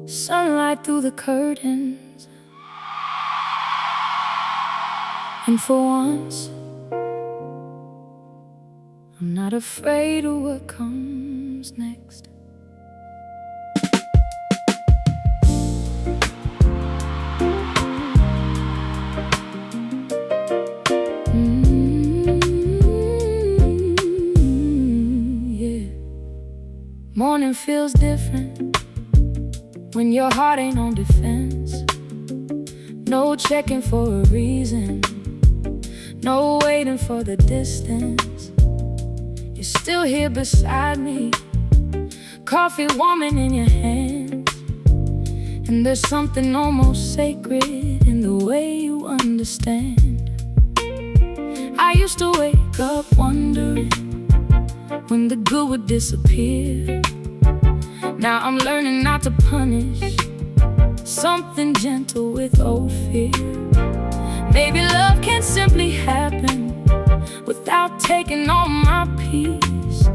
Sunlight through the curtains, and for once I'm not afraid of what comes next. Yeah. Morning feels different when your heart ain't on defense. No checking for a reason, no waiting for the distance. You're still here beside me, coffee warming in your hands. And there's something almost sacred in the way you understand. I used to wake up wondering when the good would disappear. Now I'm learning not to punish something gentle with old fear. Maybe love can simply happen without taking all my peace.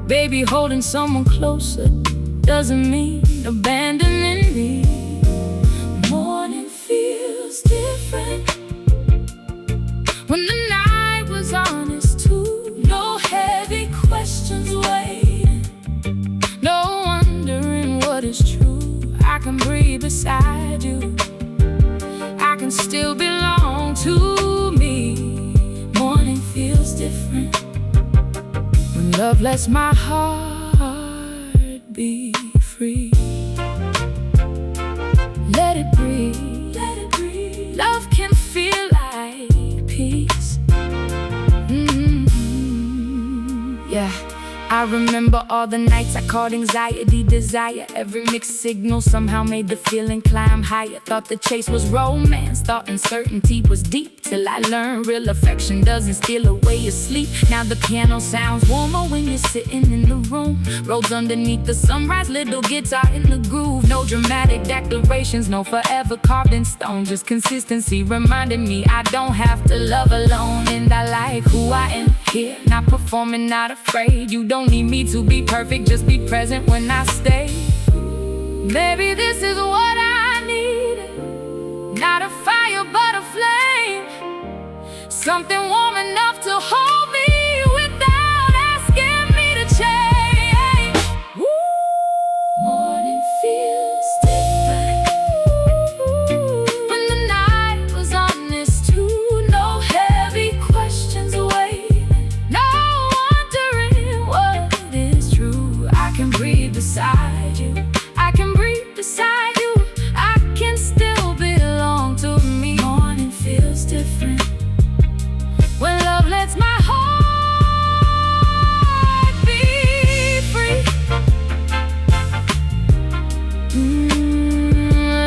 Baby, holding someone closer doesn't mean abandoning me. Morning feels different when the night was honest too. No heavy questions waiting, no wondering what is true. I can breathe beside you, I can still belong to me. Morning feels different when love lets my heart be free. Let it breathe, let it breathe. Love can feel like peace. Yeah, I remember all the nights I called anxiety desire. Every mixed signal somehow made the feeling climb higher. Thought the chase was romance, thought uncertainty was deep, till I learned real affection doesn't steal away your sleep. Now the piano sounds warmer when you're sitting in the room. Roads underneath the sunrise, little guitar in the groove. No dramatic declarations, no forever carved in stone. Just consistency reminding me I don't have to love alone. And I like who I am here, not performing, not afraid. You don't need me to be perfect, just be present when I stay. Maybe this is what I need, not a fire but a flame. Something warm enough to hold me without asking me to change. Morning feels different when the night was honest too. No heavy questions waiting, no wondering what is true. I can breathe beside you, I can breathe beside you. I can still belong to me. Morning feels different when love lets my heart be free.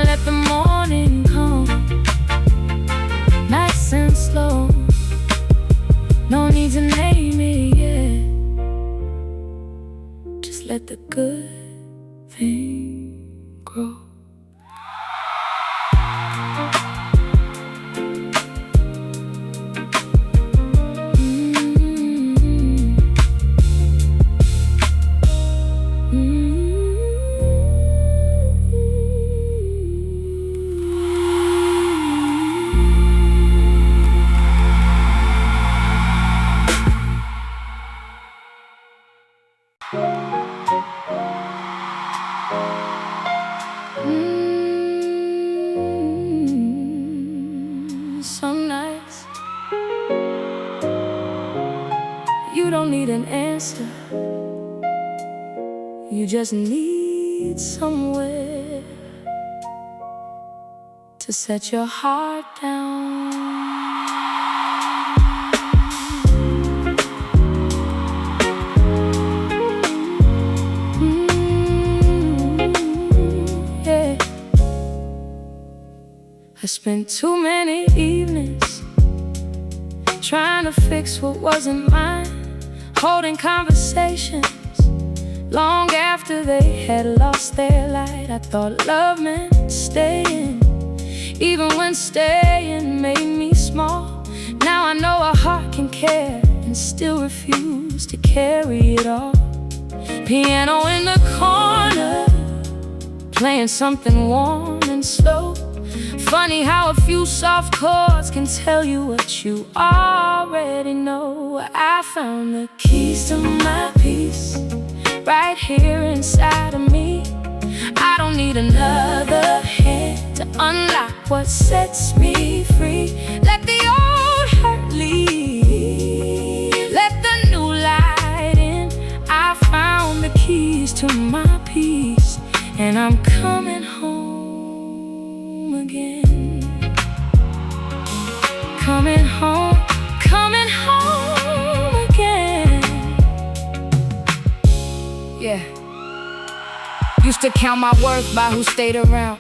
Let the morning come, nice and slow. No need to name it yet, just let the good thing grow. Some nights you don't need an answer, you just need somewhere to set your heart down. Yeah. I spent too many evenings trying to fix what wasn't mine, holding conversations long after they had lost their light. I thought love meant staying, even when staying made me small. Now I know a heart can care and and still refuse to carry it all. Piano in the corner, playing something warm and slow. Funny how a few soft chords can tell you what you already know. I found the keys to my peace right here inside of me. I don't need another hand to unlock what sets me free. Let the old hurt leave, let the new light in. I found the keys to my peace, and I'm coming home again. Coming home again. Yeah. Used to count my worth by who stayed around.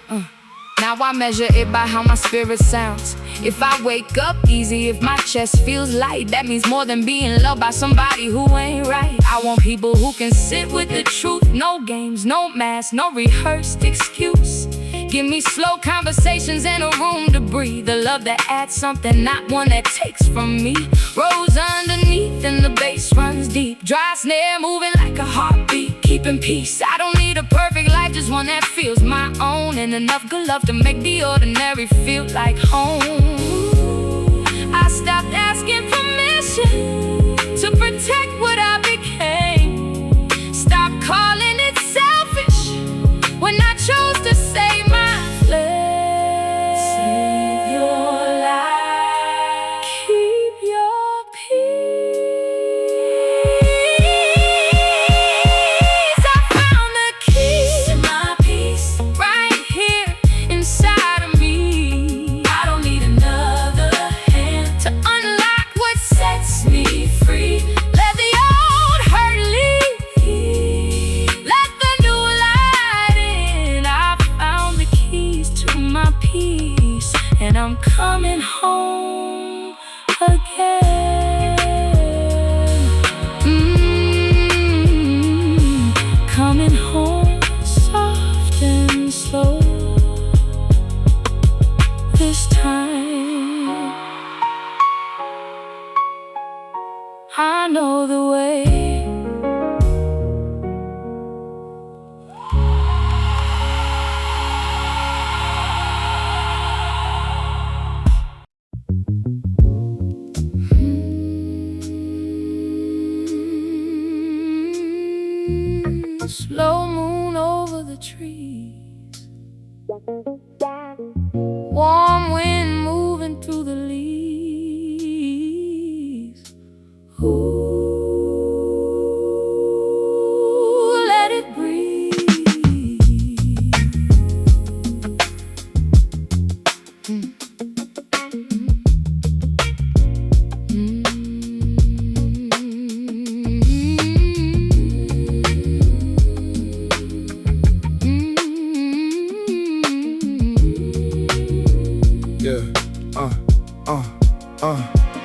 Now I measure it by how my spirit sounds. If I wake up easy, if my chest feels light, that means more than being loved by somebody who ain't right. I want people who can sit with the truth. No games, no masks, no rehearsed excuse. Give me slow conversations and a room to breathe. A love that adds something, not one that takes from me. Rose underneath and the bass runs deep. Dry snare moving like a heartbeat, keeping peace. I don't need a perfect life, just one that feels my own. And enough good love to make the ordinary feel like home. I stopped asking permission to protect what I became. Stop calling it selfish when I chose to save my flesh. Save your life, keep your peace. I found the keys to my peace right here inside of me. I don't need another hand to unlock what sets me free. Let the old hurt leave, let the new light in. I found the keys to my peace, and I'm coming home again. Coming home soft and slow. This time I know the way. Slow moon over the trees, warm wind moving through the leaves. Ooh, let it breathe.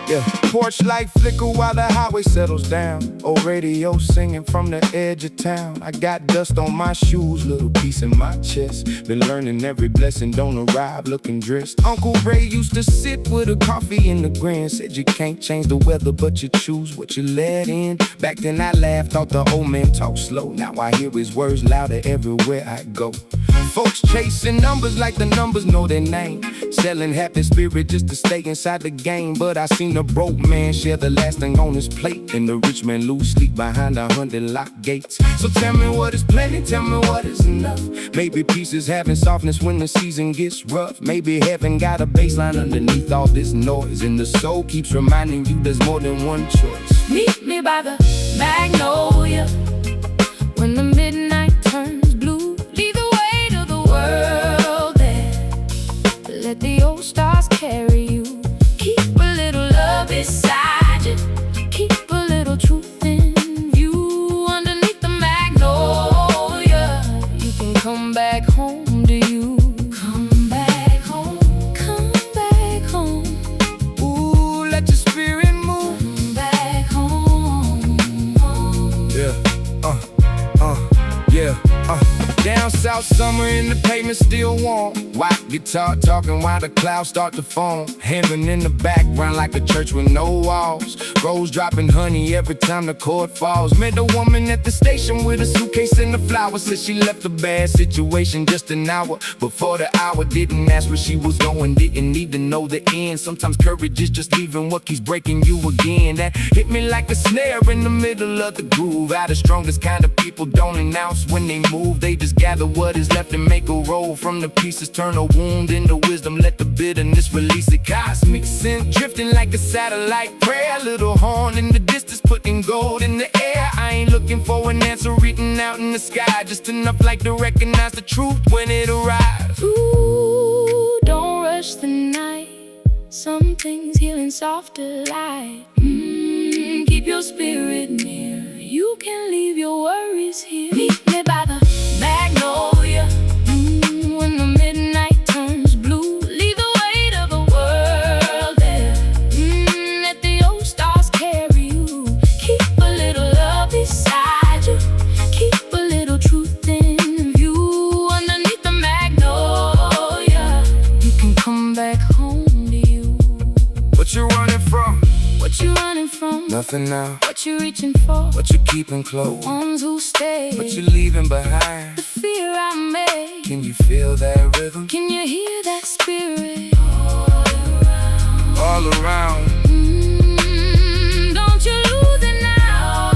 Yeah. Porch light flicker while the highway settles down. Old radio singing from the edge of town. I got dust on my shoes, little piece in my chest. Been learning every blessing don't arrive looking dressed. Uncle Ray used to sit with a coffee in the grin. Said you can't change the weather, but you choose what you let in. Back then I laughed, thought the old man talked slow. Now I hear his words louder everywhere I go. Folks chasing numbers like the numbers know their name. Selling half their spirit just to stay inside the game. But I seen a broke man share the last thing on his plate, and the rich man lose sleep behind 100 locked gates. So tell me what is plenty, tell me what is enough. Maybe peace is having softness when the season gets rough. Maybe heaven got a baseline underneath all this noise, and the soul keeps reminding you there's more than one choice. Meet me by the magnolia when the midnight turns blue. Lead the way to the world there. Let the old stars carry you. Keep a little love beside you. Keep a little truth in view. Underneath the magnolia, you can come back home to you. Come back home, come back home. Ooh, let your spirit move. Come back home, home. Yeah, yeah, down south Summer in the pavement still warm. White guitar talking while the clouds start to form. Heaven in the background like a church with no walls. Rose dropping honey every time the chord falls. Met a woman at the station with a suitcase and the flowers. Said she left a bad situation just an hour before the hour. Didn't ask where she was going, didn't need to know the end. Sometimes courage is just leaving what keeps breaking you again. That hit me like a snare in the middle of the groove. How the strongest kind of people don't announce when they move. They just gather what is left and make a roll from the pieces. Turn a wound into wisdom, let the bitterness release it. Cosmic sin, drifting like a satellite prayer. Little horn in the distance, putting gold in the air. I ain't looking for an answer written out in the sky, just enough light to recognize the truth when it arrives. Ooh, don't rush the night. Some things healing softer light. Keep your spirit near. You can leave your worries here. Meet me by the magnolia. When the midnight turns blue, leave the weight of the world there. Let the old stars carry you. Keep a little love beside you. Keep a little truth in view. Underneath the magnolia, you can come back home to you. What you running from? What you running from? Nothing now. What you reaching for? What you keeping close? Ones who stay. What you leaving behind? The fear I made. Can you feel that rhythm? Can you hear that spirit? All around. Don't you lose it now.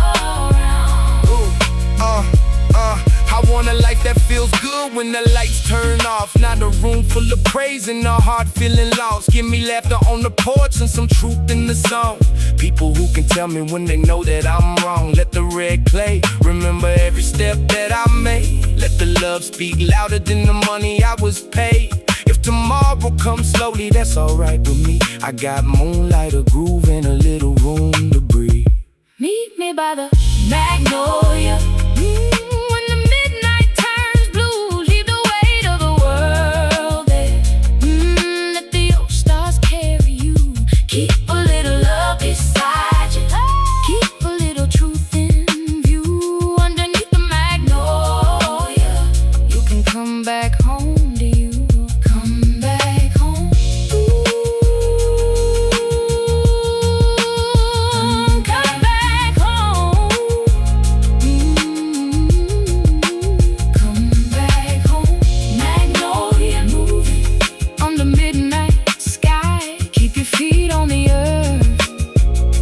Ooh, I want a life that feels good when the lights turn off. Not a room full of praise and a heart feeling lost. Give me laughter on the porch and some truth in the song. People who can tell me when they know that I'm wrong. Let the red clay remember every step that I made. Let the love speak louder than the money I was paid. If tomorrow comes slowly, that's alright with me. I got moonlight, a groove, and a little room to breathe. Meet me by the magnolia. When the midnight turns blue, leave the weight of the world there. Let the old stars carry you. Keep a little love beside you. Keep a little truth in view. Underneath the magnolia, you can come back home to you. Come back home. Come back home. Come back home. Magnolia moving on the midnight sky. Keep your feet on the earth.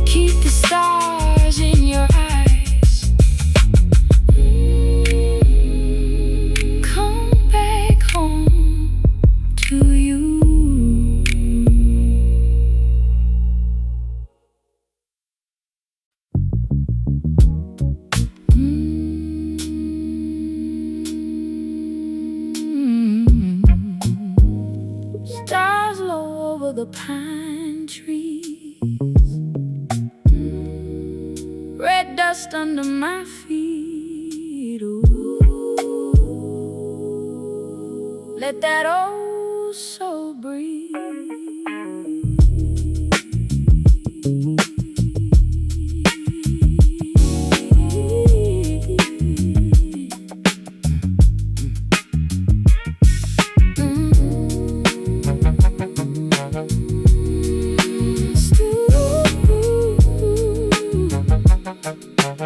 Keep the stars in your eyes. Come back home to you. Stars low over the pine trees. Red dust under my feet. Ooh, let that old soul breathe.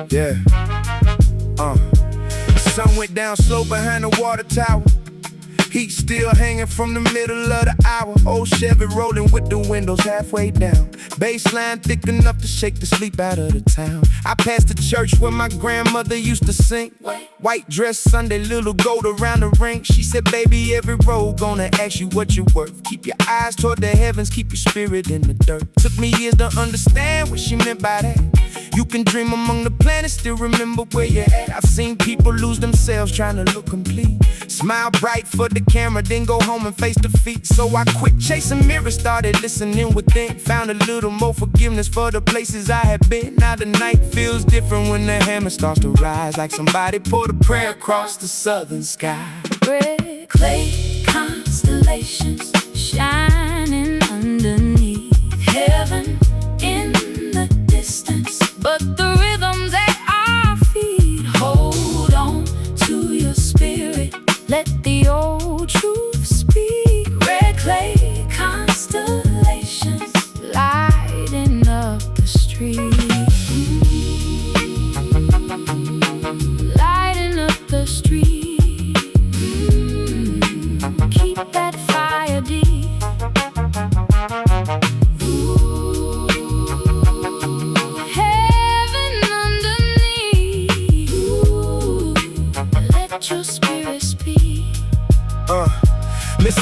Yeah. Sun went down slow behind the water tower. Heat still hanging from the middle of the hour. Old Chevy rolling with the windows halfway down. Baseline thick enough to shake the sleep out of the town. I passed the church where my grandmother used to sing. White dress Sunday, little gold around the ring. She said, baby, every road gonna ask you what you're worth. Keep your eyes toward the heavens, keep your spirit in the dirt. Took me years to understand what she meant by that. You can dream among the planets, still remember where you're at. I've seen people lose themselves trying to look complete. Smile bright for the camera, then go home and face defeat. So I quit chasing mirrors, started listening within. Found a little more forgiveness for the places I had been. Now the night feels different when the hammer starts to rise. Like somebody poured a prayer across the southern sky. Red clay constellations shining underneath. Heaven in the distance, but the rhythms at our feet. Hold on to your spirit, let the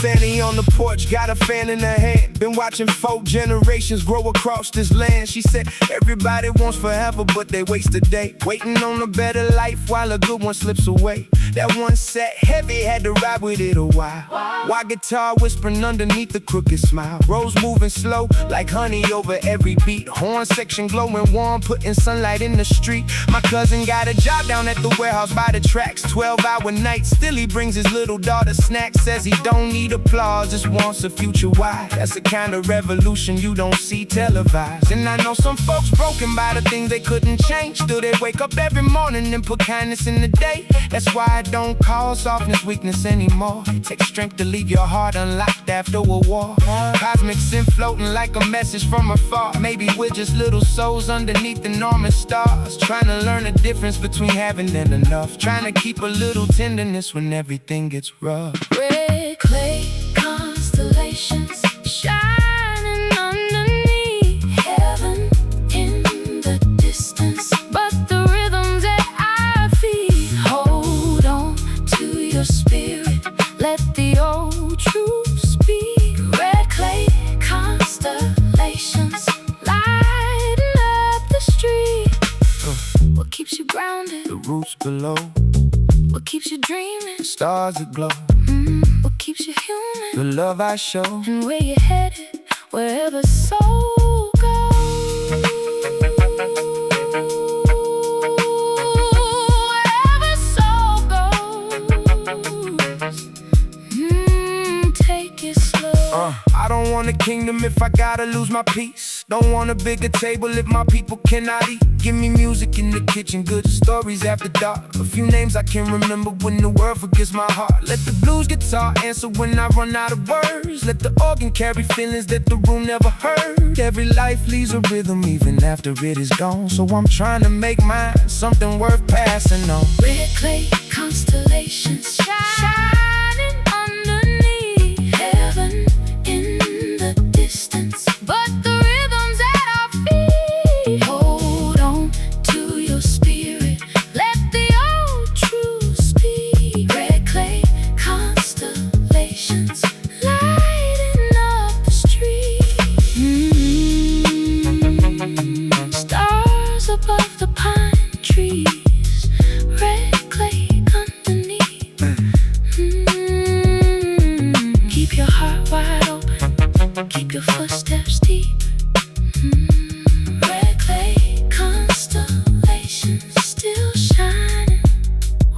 Fanny on the porch, got a fan in her hand. Been watching 4 generations grow across this land. She said everybody wants forever, but they waste a day waiting on a better life while a good one slips away. That one sat heavy, had to ride with it a while. Why guitar whispering underneath the crooked smile? Rose moving slow like honey over every beat. Horn section glowing warm, putting sunlight in the street. My cousin got a job down at the warehouse by the tracks. 12-hour nights, still he brings his little daughter snacks. Says he don't need applause, just wants a future wide. That's the kind of revolution you don't see televised. And I know some folks broken by the things they couldn't change. Still they wake up every morning and put kindness in the day. That's why I don't call softness weakness anymore. It takes strength to leave your heart unlocked after a war. Cosmic sin floating like a message from afar. Maybe we're just little souls underneath enormous stars, trying to learn the difference between having and enough, trying to keep a little tenderness when everything gets rough. Red clay constellations shining underneath, heaven in the distance, but the rhythms at our feet. Hold on to your spirit, let the old truth speak. Red clay constellations lighting up the street. What keeps you grounded? The roots below, What keeps you dreaming? the stars that glow, What keeps you human? the love I show. And where you headed, wherever soul goes. Wherever soul goes. Take it slow. I don't want a kingdom if I gotta lose my peace. Don't want a bigger table if my people cannot eat. Give me music in the kitchen, good stories after dark. A few names I can remember when the world forgets my heart. Let the blues guitar answer when I run out of words. Let the organ carry feelings that the room never heard. Every life leaves a rhythm even after it is gone. So I'm trying to make mine something worth passing on. Red clay constellations shining underneath, heaven in the distance, but the rhythms at our feet. Hold on to your spirit, let the old truth speak. Red clay constellations lighting up the street. Stars above the pine trees, red clay underneath. Keep your heart wide open, keep your footsteps deep. Red clay constellations still shining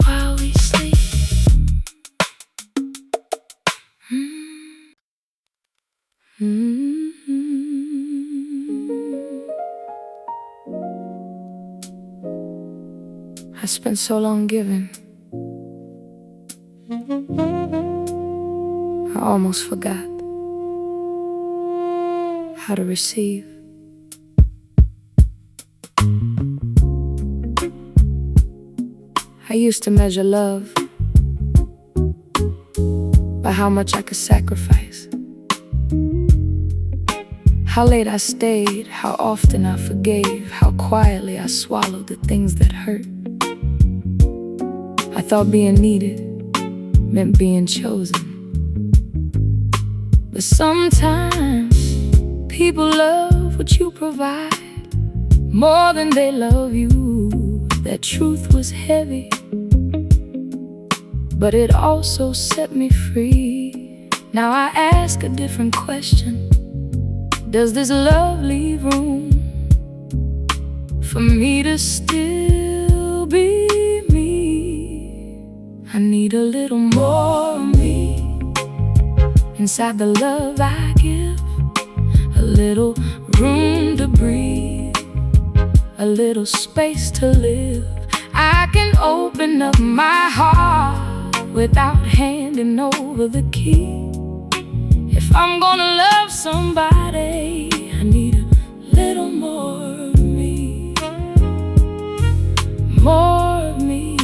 while we sleep. I spent so long giving, I almost forgot how to receive. I used to measure love by how much I could sacrifice, how late I stayed, how often I forgave, how quietly I swallowed the things that hurt. I thought being needed meant being chosen. But sometimes people love what you provide more than they love you. That truth was heavy, but it also set me free. Now I ask a different question. Does this love leave room for me to still be me? I need a little more of me inside the love I give. A little room to breathe, a little space to live. I can open up my heart without handing over the key. If I'm gonna love somebody, I need a little more of me. More of me,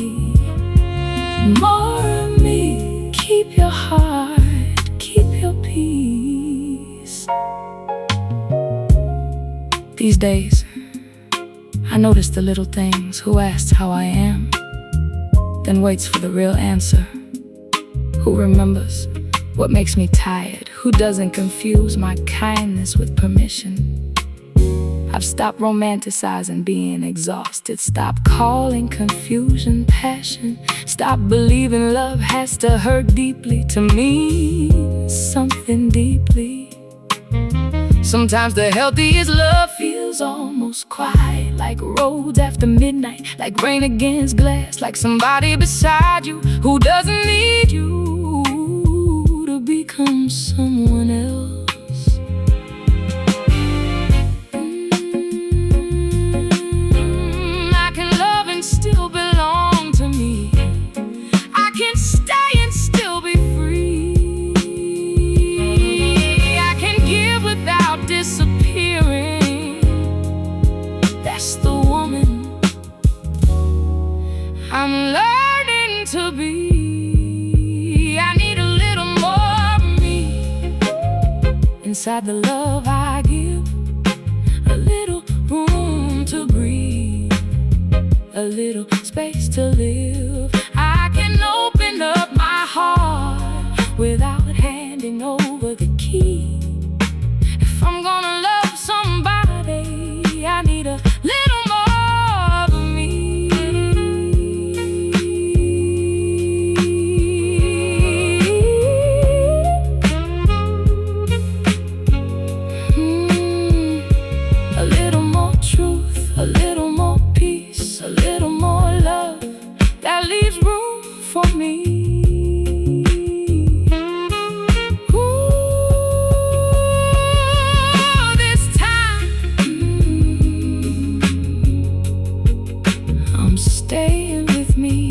more of me. Keep your heart, keep your peace. These days, I notice the little things. Who asks how I am, then waits for the real answer. Who remembers What makes me tired? Who doesn't confuse my kindness with permission? I've stopped romanticizing being exhausted. Stop calling confusion passion. Stop believing love has to hurt deeply to mean something deeply. Sometimes the healthiest love feels almost quiet, like roads after midnight, like rain against glass, like somebody beside you who doesn't need you to become someone else. I can love and still belong to me. I can stay and still be free. I can give without disappearing. That's the woman I'm learning to be. I need a little more of me inside the love I give. A little room to breathe, a little space to live. I can open up my heart without handing over the key. If I'm gonna love somebody, I need a little more of me. A little more truth, a little more peace, a little more love that leaves room for me. This time I'm staying with me.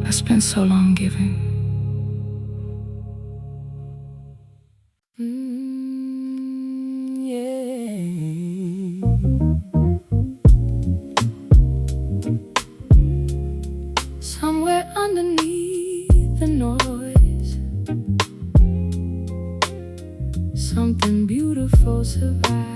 I spent so long giving. Somewhere underneath the noise, something beautiful survives.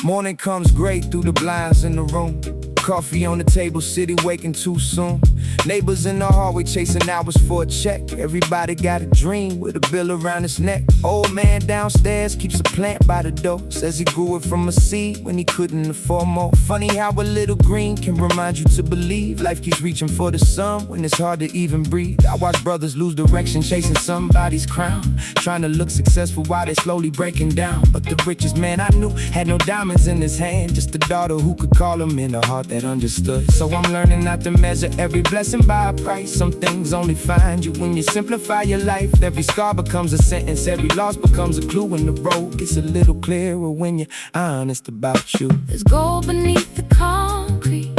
Morning comes great through the blinds in the room. Coffee on the table, city waking too soon. Neighbors in the hallway chasing hours for a check. Everybody got a dream with a bill around his neck. Old man downstairs keeps a plant by the door. Says he grew it from a seed when he couldn't afford more. Funny how a little green can remind you to believe. Life keeps reaching for the sun when it's hard to even breathe. I watch brothers lose direction chasing somebody's crown, trying to look successful while they're slowly breaking down. But the richest man I knew had no diamonds in his hand, just a daughter who could call him in a heart that understood. So I'm learning not to measure every blessing by a price. Some things only find you when you simplify your life. Every scar becomes a sentence, every loss becomes a clue, and the road gets a little clearer when you're honest about you. There's gold beneath the concrete,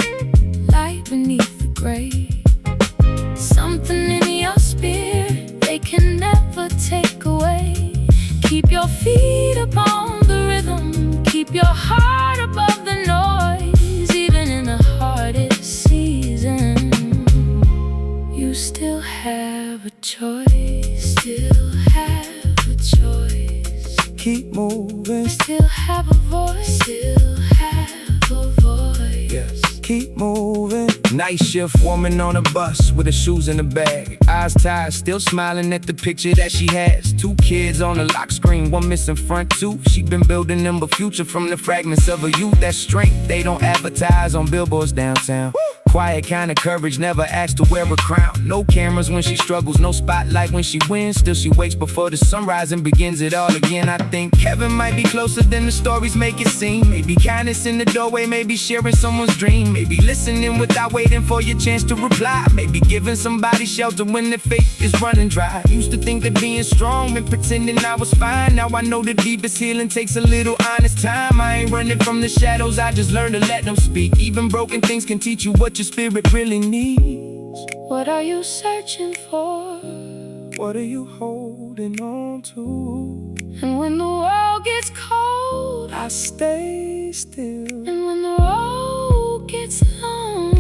light beneath the gray. Something in your spirit they can never take away. Keep your feet upon the rhythm, keep your heart above the noise. Even in the hardest season, you still have a choice. Still have a choice. Keep moving. Still have a voice. Still have a voice. Yes. Keep moving. Night shift woman on a bus with her shoes in the bag, eyes tired, still smiling at the picture that she has. 2 kids on the lock screen, one missing front tooth. She been building them a future from the fragments of her youth. That strength they don't advertise on billboards downtown. Woo! Quiet kind of courage, never asked to wear a crown. No cameras when she struggles, no spotlight when she wins. Still she wakes before the sunrise and begins it all again. I think heaven might be closer than the stories make it seem. Maybe kindness in the doorway, maybe sharing someone's dream. Maybe listening without waiting for your chance to reply. Maybe giving somebody shelter when their faith is running dry. Used to think that being strong meant pretending I was fine. Now I know the deepest healing takes a little honest time. I ain't running from the shadows, I just learned to let them speak. Even broken things can teach you what your spirit really needs. What are you searching for? What are you holding on to? And when the world gets cold, I stay still. and when the road gets long,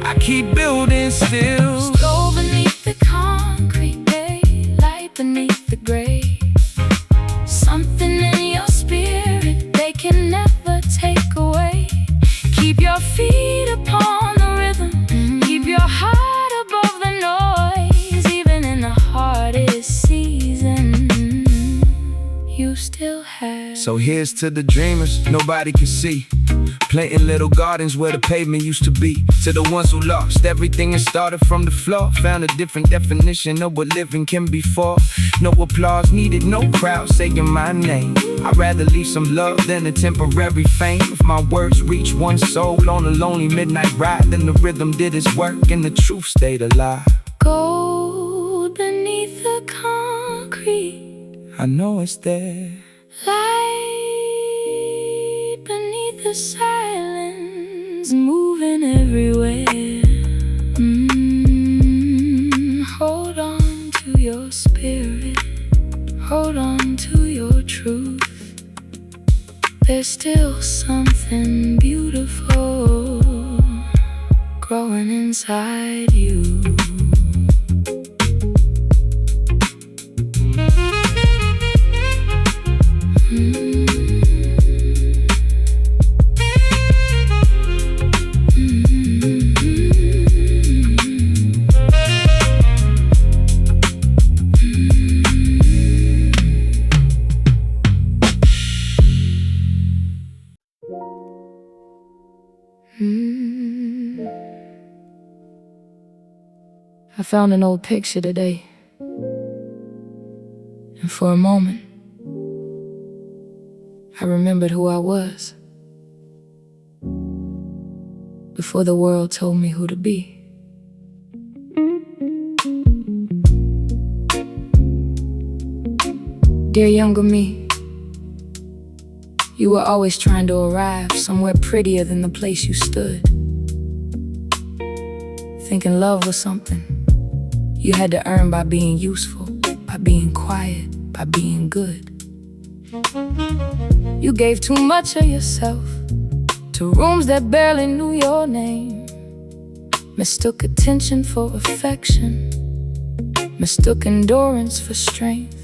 I keep building still. go beneath the concrete, daylight beneath the gray. Something in your spirit they can never take away. Keep your feet upon the rhythm, keep your heart above the noise. Even in the hardest season, you still have. So here's to the dreamers nobody can see, planting little gardens where the pavement used to be. To the ones who lost everything and started from the floor, found a different definition of what living can be for. No applause needed, no crowd saying my name. I'd rather leave some love than a temporary fame. If my words reach one soul on a lonely midnight ride, then the rhythm did its work and the truth stayed alive. Gold beneath the concrete, I know it's there. light beneath the silence, moving everywhere. Hold on to your spirit, hold on to your truth. There's still something beautiful growing inside you. I found an old picture today, and for a moment I remembered who I was before the world told me who to be. Dear younger me, you were always trying to arrive somewhere prettier than the place you stood, thinking love was something you had to earn by being useful, by being quiet, by being good. You gave too much of yourself to rooms that barely knew your name, mistook attention for affection, mistook endurance for strength.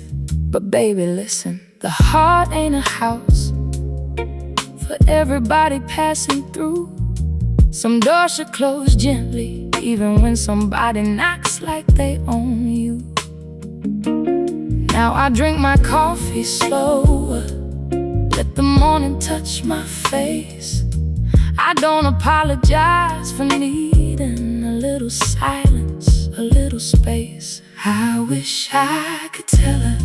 But baby, listen, the heart ain't a house for everybody passing through. Some doors should close gently, even when somebody knocks like they own you. Now I drink my coffee slower, let the morning touch my face. I don't apologize for needing a little silence, a little space. I wish I could tell her,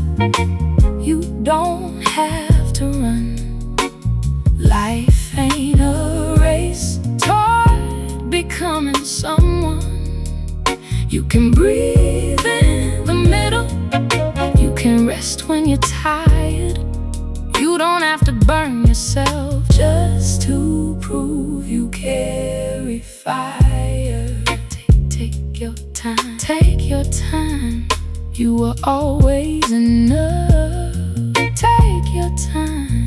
you don't have to run. Life ain't a race toward becoming someone. You can breathe in the middle, you can rest when you're tired. You don't have to burn yourself just to prove you carry fire. Take your time, take your time. You were always enough. Take your time.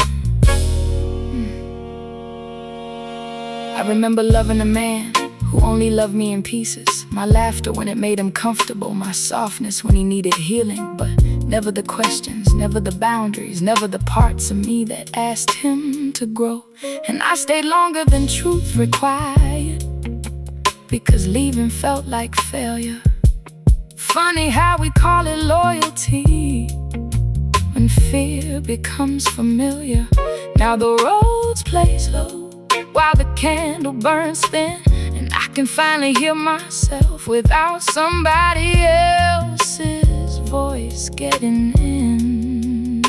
I remember loving a man who only loved me in pieces. My laughter when it made him comfortable, my softness when he needed healing. But never the questions, never the boundaries, never the parts of me that asked him to grow. And I stayed longer than truth required, because leaving felt like failure. Funny how we call it loyalty when fear becomes familiar. Now the roads play slow, while the candle burns thin, and I can finally hear myself without somebody else's voice getting in.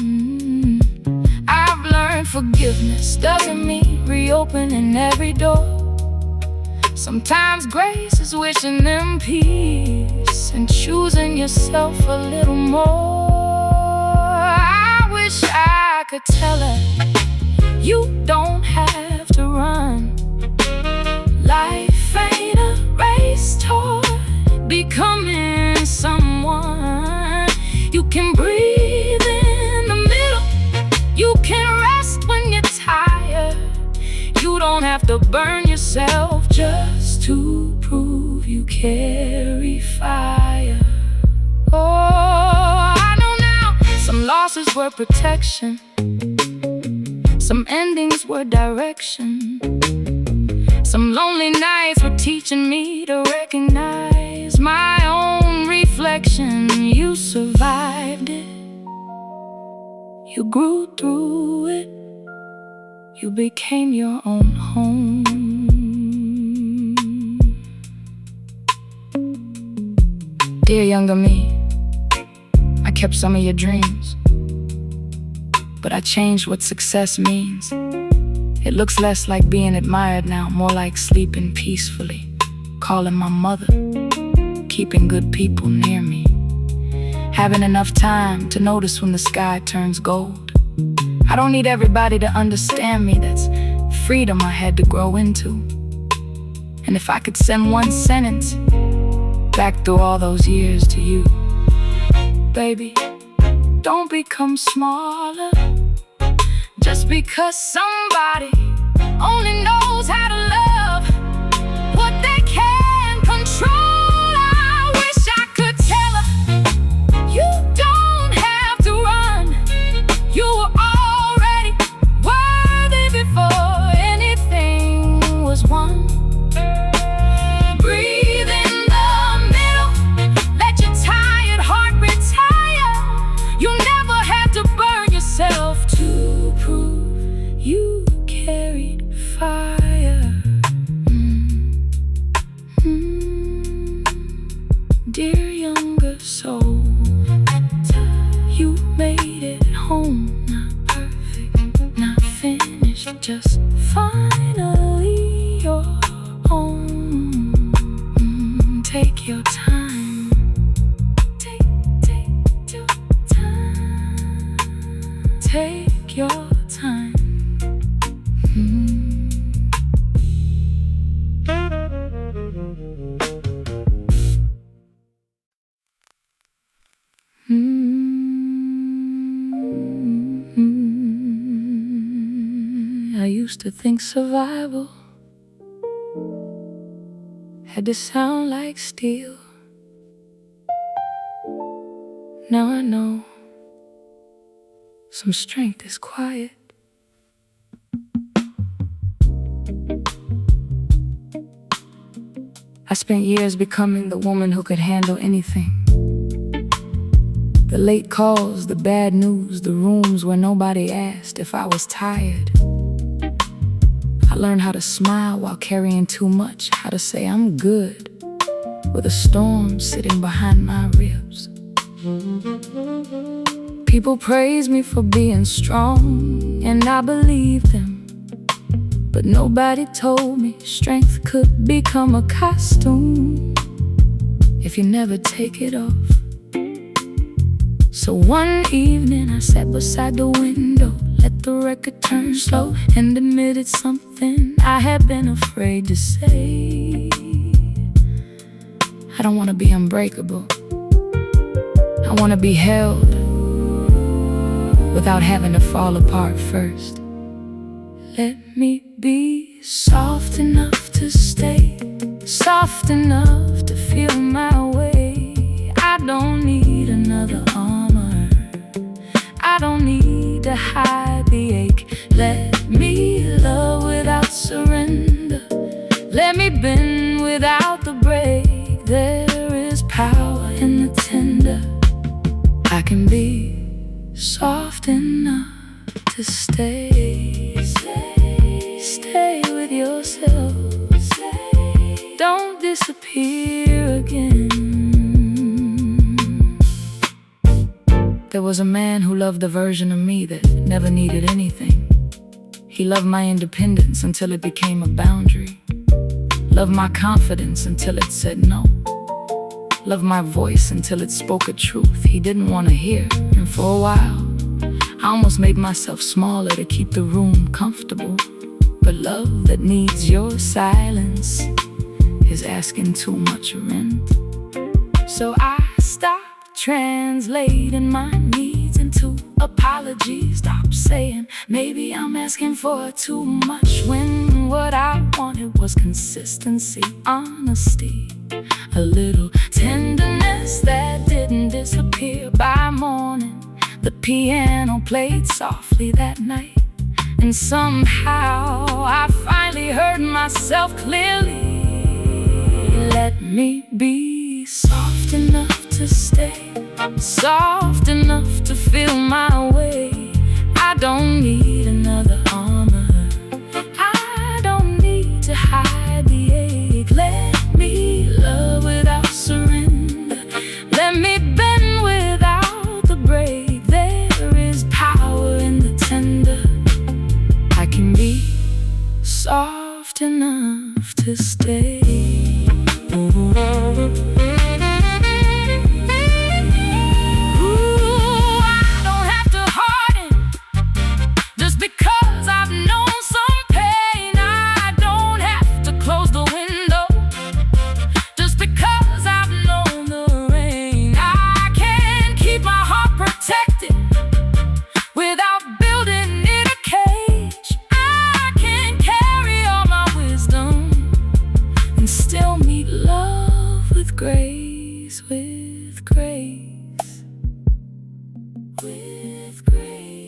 I've learned forgiveness doesn't mean reopening every door. Sometimes grace is wishing them peace and choosing yourself a little more. I wish I could tell her, you don't have to run. Life ain't a race toward becoming someone. You can breathe in the middle, you can rest when you're tired. You don't have to burn yourself just to prove you carry fire. Oh, I know now, some losses were protection, some endings were direction. Some lonely nights were teaching me to recognize my own reflection. You survived it, you grew through it, you became your own home. Dear younger me, I kept some of your dreams, but I changed what success means. It looks less like being admired now, more like sleeping peacefully, calling my mother, keeping good people near me, having enough time to notice when the sky turns gold. I don't need everybody to understand me, that's freedom I had to grow into. And if I could send one sentence back through all those years to you, baby, don't become smaller just because somebody only knows how to love what they can control. I wish I could tell her, you don't have to run. You were already worthy before anything was won. Breathe in the middle, let your tired heart retire. You never had to burn yourself to prove you carried fire. Dear younger soul, you made it home. Not perfect, not finished, just finally your own. Take your time. Take your time. Take your time. I used to think survival had to sound like steel. Now I know some strength is quiet. I spent years becoming the woman who could handle anything. The late calls, the bad news, the rooms where nobody asked if I was tired. I learned how to smile while carrying too much, how to say I'm good with a storm sitting behind my ribs. People praise me for being strong, and I believed them. But nobody told me strength could become a costume if you never take it off. So one evening I sat beside the window, let the record turn slow, and admitted something I had been afraid to say. I don't want to be unbreakable. I want to be held without having to fall apart first. Let me be soft enough to stay, soft enough to feel my way. I don't need another armor, I don't need to hide the ache. Let me love without surrender, let me bend without the break. There is power in the tender. I can be soft enough to stay with with yourself. Don't disappear again. There was a man who loved the version of me that never needed anything. He loved my independence until it became a boundary. Loved my confidence until it said no. Loved my voice until it spoke a truth he didn't want to hear. And for a while, I almost made myself smaller to keep the room comfortable. But love that needs your silence is asking too much rent. So I stopped translating my needs into apologies. Stop saying maybe I'm asking for too much, when what I wanted was consistency, honesty, a little tenderness that didn't disappear. By morning, the piano played softly that night, and somehow I finally heard myself clearly. Let me be soft enough to stay, soft enough to feel my way. I don't need another armor, I don't need to hide the ache. Let me love without surrender, let me bend without the break. There is power in the tender. I can be soft enough to stay.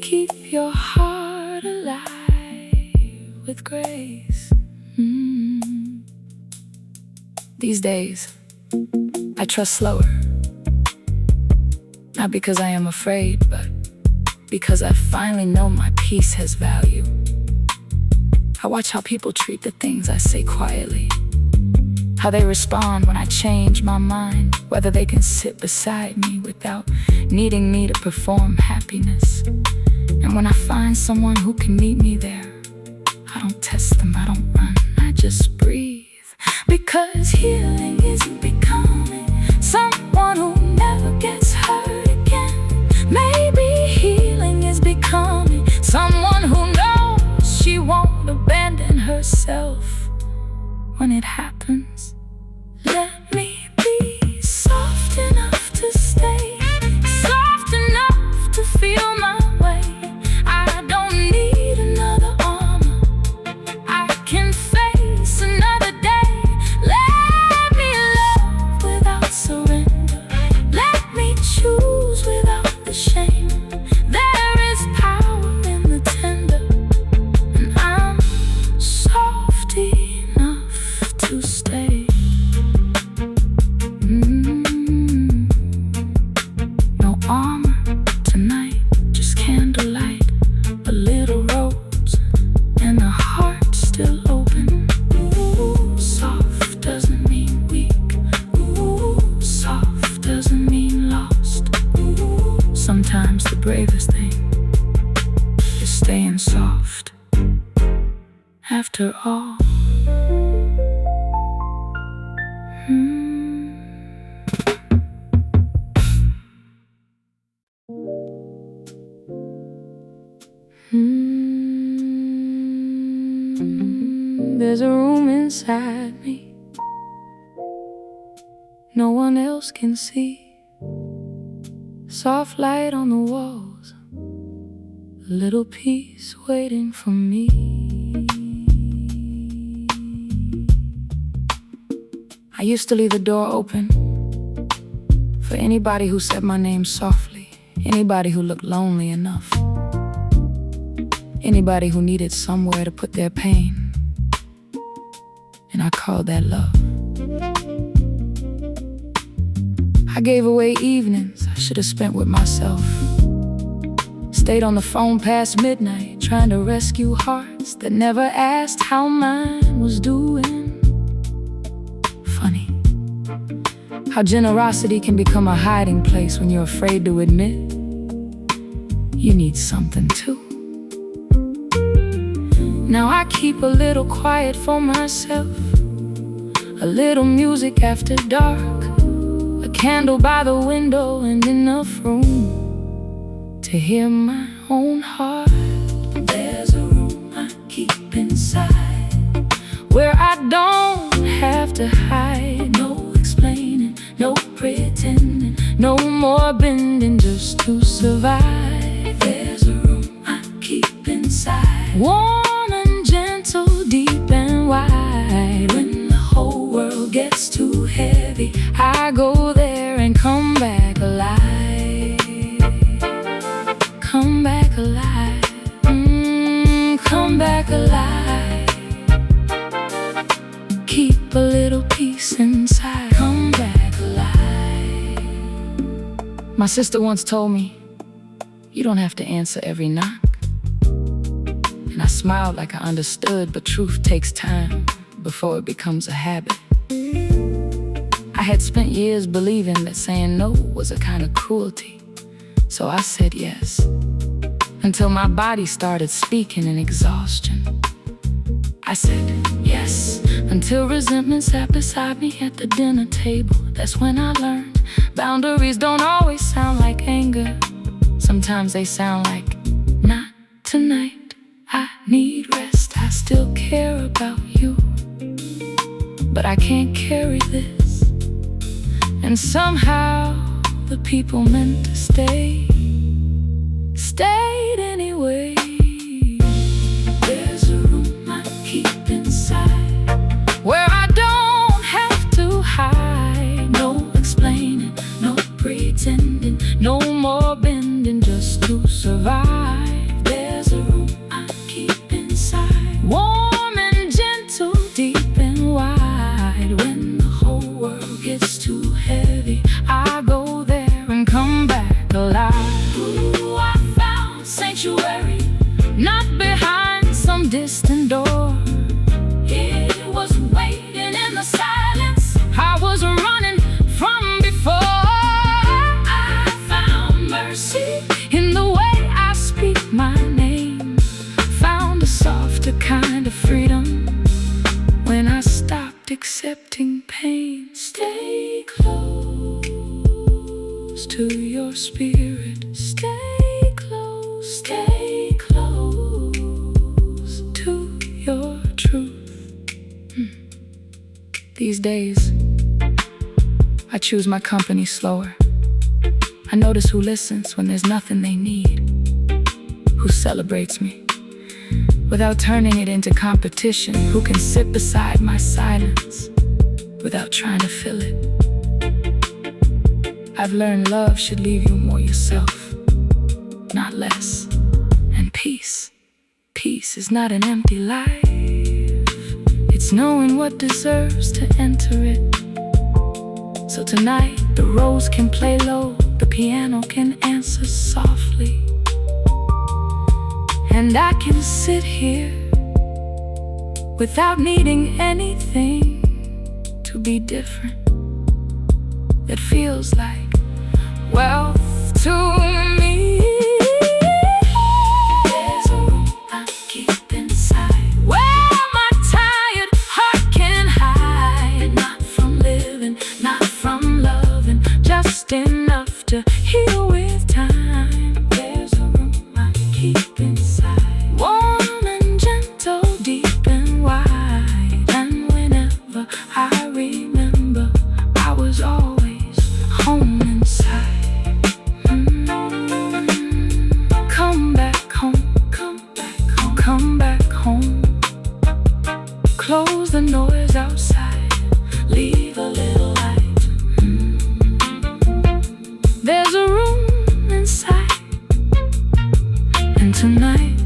Keep your heart alive with grace. These days, I trust slower. Not because I am afraid, but because I finally know my peace has value. I watch how people treat the things I say quietly, how they respond when I change my mind, whether they can sit beside me without needing me to perform happiness. And when I find someone who can meet me there, I don't test them, I don't run, I just breathe. Because healing isn't becoming someone who never gets hurt again. Maybe healing is becoming someone who knows she won't abandon herself when it happens. Let me be soft enough to stay, soft enough to feel my way. I don't need another armor, I can face another day. Let me love without surrender, let me choose without the shame. There is power in the tender, and I'm soft enough to stay. No armor tonight, just candlelight, a little rose, and a heart still open. Ooh, soft doesn't mean weak. Ooh, soft doesn't mean lost. Ooh, sometimes the bravest thing is staying soft. After all. There's a room inside me no one else can see. Soft light on the walls, a little peace waiting for me. I used to leave the door open for anybody who said my name softly, anybody who looked lonely enough, anybody who needed somewhere to put their pain. And I called that love. I gave away evenings I should have spent with myself. Stayed on the phone past midnight, trying to rescue hearts that never asked how mine was doing. Funny how generosity can become a hiding place when you're afraid to admit you need something too. Now I keep a little quiet for myself, a little music after dark, a candle by the window and enough room to hear my own heart. There's a room I keep inside where I don't have to hide. No explaining, no pretending, no more bending just to survive. There's a room I keep inside, warm and gentle, deep and wide. When the whole world gets too heavy, I go there and come back alive. Come back alive. Come back alive. Keep a little peace inside. Come back alive. My sister once told me, you don't have to answer every knock. And I smiled like I understood, but truth takes time before it becomes a habit. I had spent years believing that saying no was a kind of cruelty, so I said yes, until my body started speaking in exhaustion. I said yes, until resentment sat beside me at the dinner table. That's when I learned boundaries don't always sound like anger. Sometimes they sound like, not tonight, I need rest. I still care about you, but I can't carry this. And somehow the people meant to stay stayed anyway. There's a room I keep inside where I don't have to hide. No explaining, no pretending, no more bending just to survive. There's a room I keep inside, warm and gentle, deep and wide. When the whole world gets too heavy, I go there and come back alive. Ooh, I found sanctuary, not behind some distant door. It was waiting in the silence I was running from before. I found mercy in the way I speak my name, found a softer kind of freedom when I stopped accepting pain. Stay close to your spirit. Stay close to your truth. These days, I choose my company slower. I notice who listens when there's nothing they need, who celebrates me without turning it into competition, who can sit beside my silence without trying to fill it. I've learned love should leave you more yourself, not less. And peace is not an empty life. It's knowing what deserves to enter it. So tonight the rose can play low, the piano can answer softly, and I can sit here without needing anything to be different. It feels like wealth to me. There's a room I keep inside where my tired heart can hide, not from living, not from loving, just enough to heal with time. There's a room I keep inside, warm and gentle, deep and wide. And whenever I remember, I was always home inside. Come back home, come back home, come back home. Close the noise outside, leave a little light. There's a room inside, and tonight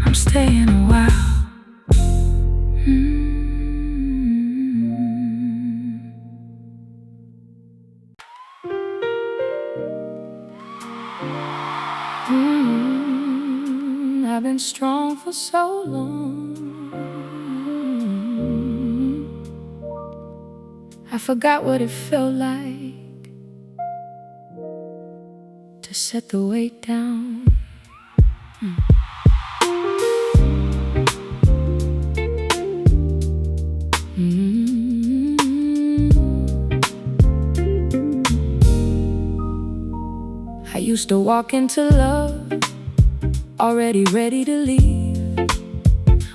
I'm staying a while. I've been strong for so long. I forgot what it felt like to set the weight down. I used to walk into love already ready to leave.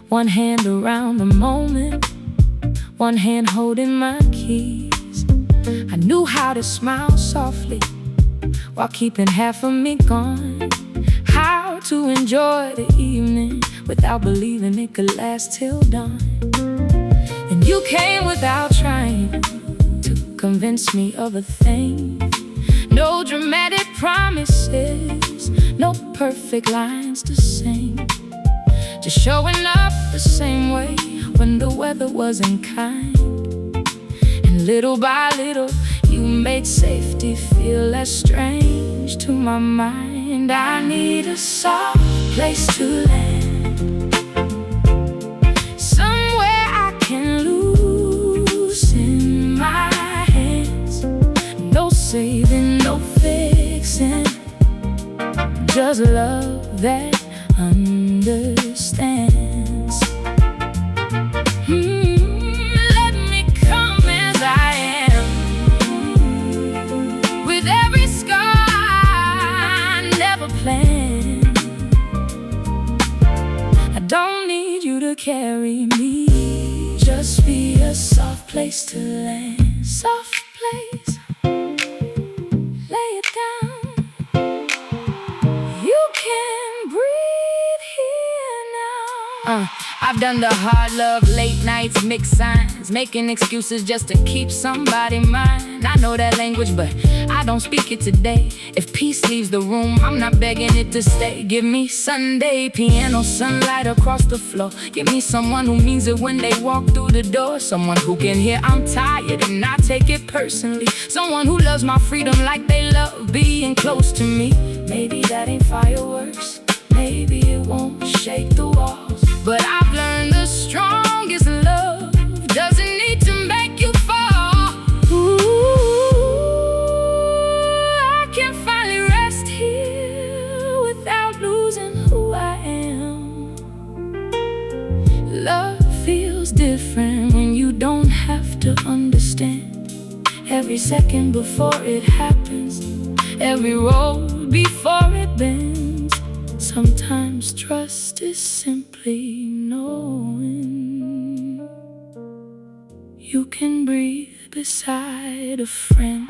One hand around the moment, one hand holding my keys. I knew how to smile softly while keeping half of me gone. How to enjoy the evening without believing it could last till dawn. And you came without trying to convince me of a thing. No dramatic promises, no perfect lines to sing. Just showing up the same way when the weather wasn't kind. And little by little, you made safety feel less strange to my mind. I need a soft place to land, somewhere I can loosen my hands. No saving, no fixing, just love that understands. Let me come as I am, with every scar I never planned. I don't need you to carry me, just be a soft place to land. Soft place, lay it down. You can breathe here now. I've done the hard love, late nights, mixed signs, making excuses just to keep somebody mine. I know that language, but I don't speak it today. If peace leaves the room, I'm not begging it to stay. Give me Sunday piano, sunlight across the floor. Give me someone who means it when they walk through the door. Someone who can hear I'm tired and not take it personally. Someone who loves my freedom like they love being close to me. Maybe that ain't fireworks, maybe it won't shake the walls, but I've learned the strongest love doesn't need to make you fall. Ooh, I can finally rest here without losing who I am. Love feels different when you don't have to understand every second before it happens, every road before it bends. Sometimes trust is simply knowing you can breathe beside a friend.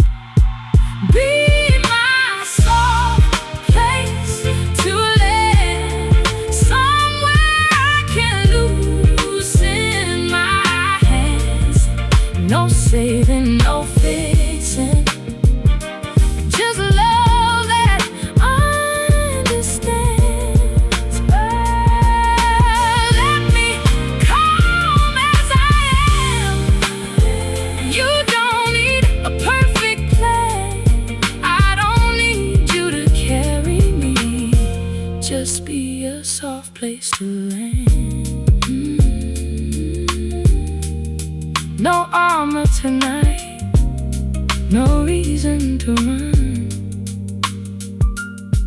Be my soft place to land, somewhere I can loosen my hands. No saving, no fixing, just love that understands. Let me come as I am. You don't need a perfect plan, I don't need you to carry me, just be a soft place to land. No armor tonight, no reason to run,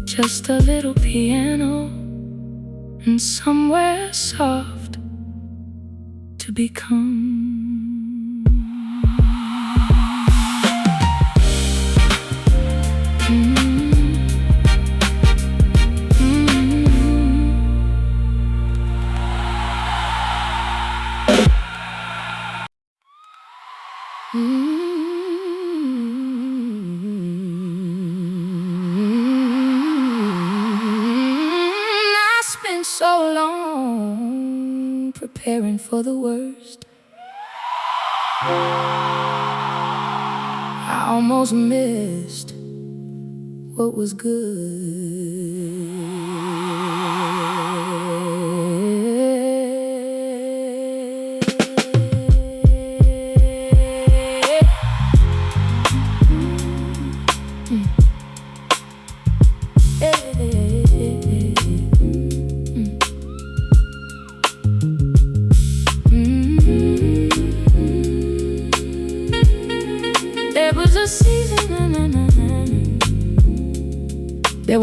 just a little piano and somewhere soft to become. I spent so long preparing for the worst. I almost missed what was good.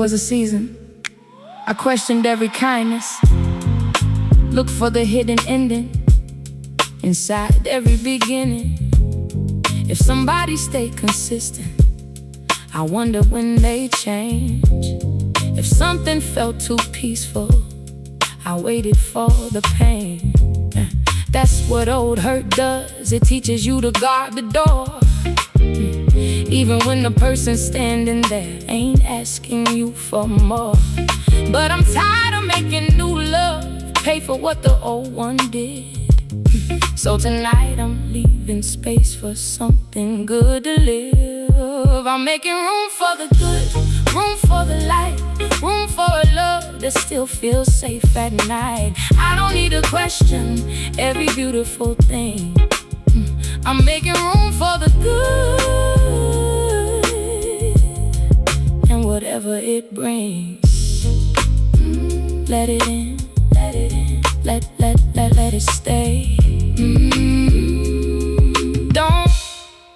was a season. I questioned every kindness, looked for the hidden ending inside every beginning. If somebody stayed consistent, I wonder when they change. If something felt too peaceful, I waited for the pain. That's what old hurt does. It teaches you to guard the door, even when the person standing there ain't asking you for more. But I'm tired of making new love pay for what the old one did. So tonight I'm leaving space for something good to live. I'm making room for the good, room for the light, room for a love that still feels safe at night. I don't need to question every beautiful thing. I'm making room for the good, and whatever it brings, let it in, let it in, let it stay. Don't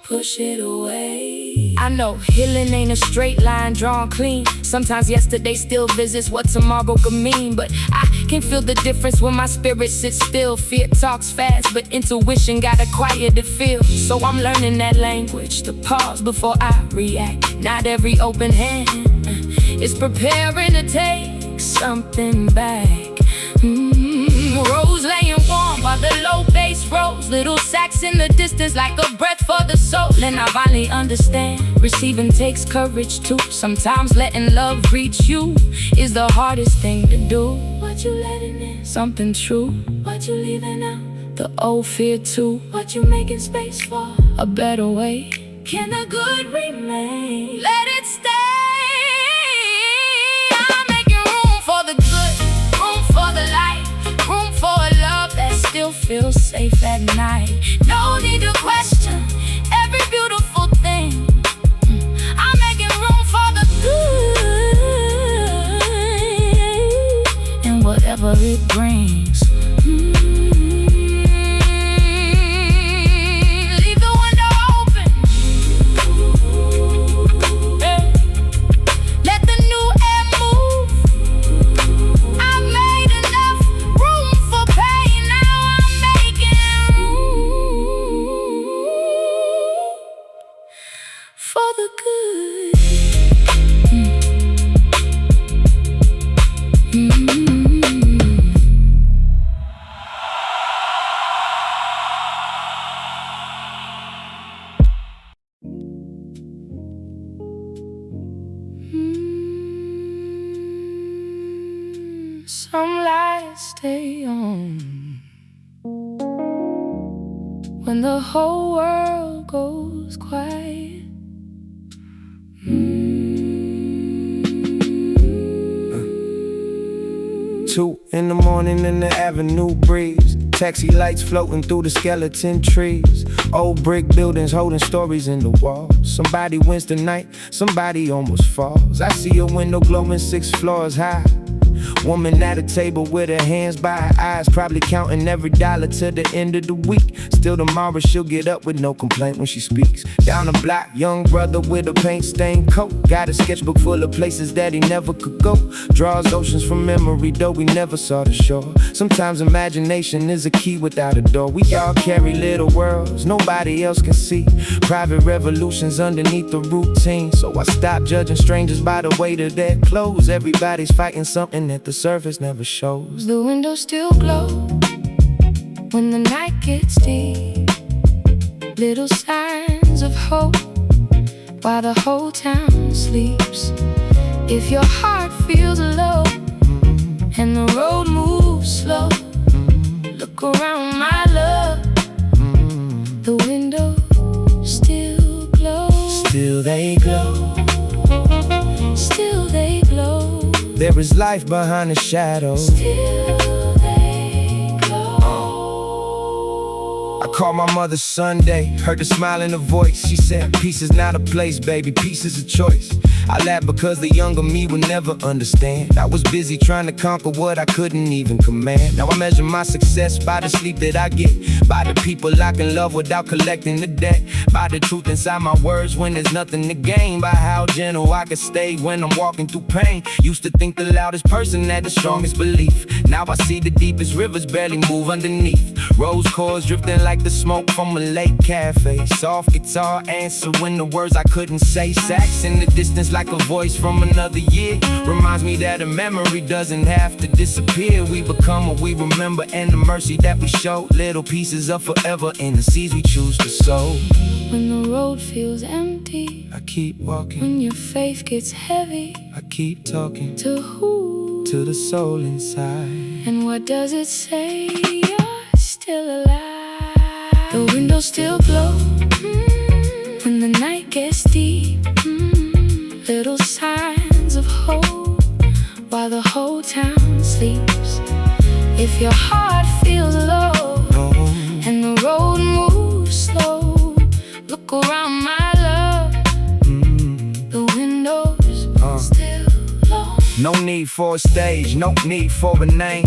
push it away. I know healing ain't a straight line drawn clean. Sometimes yesterday still visits what tomorrow could mean. But I can feel the difference when my spirit sits still. Fear talks fast, but intuition gotta quiet the feel. So I'm learning that language, to pause before I react. Not every open hand is preparing to take something back. Rose laying warm while the low bass rolls. Little sax in the distance like a breath for the soul. And I finally understand, receiving takes courage too. Sometimes letting love reach you is the hardest thing to do. What you letting in? Something true. What you leaving out? The old fear too. What you making space for? A better way. Can the good remain? Let it stay. I'm making room for the good, room for the light, room for a love that still feels safe at night. No need to question every beautiful thing. I'm making room for the good, and whatever it brings. Leave the window open. Let the new air move. I've made enough room for pain. Now I'm making room for the good. Some lights stay on when the whole world goes quiet. 2 in the morning in the avenue breeze. Taxi lights floating through the skeleton trees. Old brick buildings holding stories in the walls. Somebody wins the night, somebody almost falls. I see a window glowing 6 floors high. Woman at a table with her hands by her eyes, probably counting every dollar to the end of the week. Still tomorrow she'll get up with no complaint when she speaks. Down the block, young brother with a paint-stained coat. Got a sketchbook full of places that he never could go. Draws oceans from memory, though we never saw the shore. Sometimes imagination is a key without a door. We all carry little worlds nobody else can see. Private revolutions underneath the routine. So I stop judging strangers by the weight of their clothes. Everybody's fighting something that the surface never shows. The windows still glow when the night gets deep. Little signs of hope while the whole town sleeps. If your heart feels low and the road moves slow, look around, my love. The windows still glow. Still they glow. Still they glow. There is life behind the shadows. Still they glow. I called my mother Sunday, heard the smile in her voice. She said, peace is not a place, baby, peace is a choice. I laugh because the younger me would never understand. I was busy trying to conquer what I couldn't even command. Now I measure my success by the sleep that I get, by the people I can love without collecting the debt, by the truth inside my words when there's nothing to gain, by how gentle I can stay when I'm walking through pain. Used to think the loudest person had the strongest belief. Now I see the deepest rivers barely move underneath. Rose chords drifting like the smoke from a lake cafe. Soft guitar answering the words I couldn't say. Sax in the distance like a voice from another year. Reminds me that a memory doesn't have to disappear. We become what we remember, and the mercy that we show. Little pieces of forever in the seeds we choose to sow. When the road feels empty, I keep walking. when your faith gets heavy, I keep talking to who? to the soul inside. And what does it say? You're still alive. The windows still glow when the night gets deep. Little signs of hope while the whole town sleeps. If your heart feels low and the road moves slow, look around, my love. The windows still low. No need for a stage, no need for a name.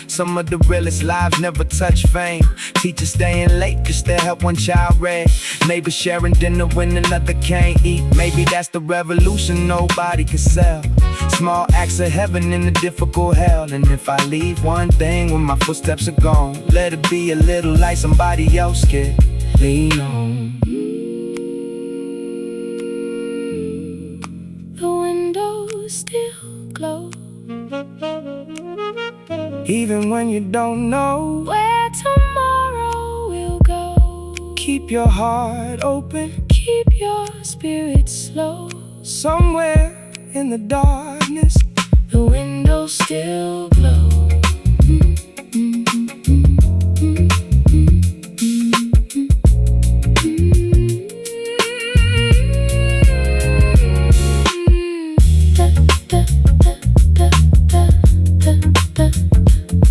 Some of the realest lives never touch fame. Teachers staying late just to help one child read. Neighbors sharing dinner when another can't eat. Maybe that's the revolution nobody can sell. Small acts of heaven in a difficult hell. And if I leave one thing when my footsteps are gone, let it be a little light somebody else can lean on. The windows still glow Even when you don't know where tomorrow will go. keep your heart open. Keep your spirit slow. Somewhere in the darkness, The windows still glow.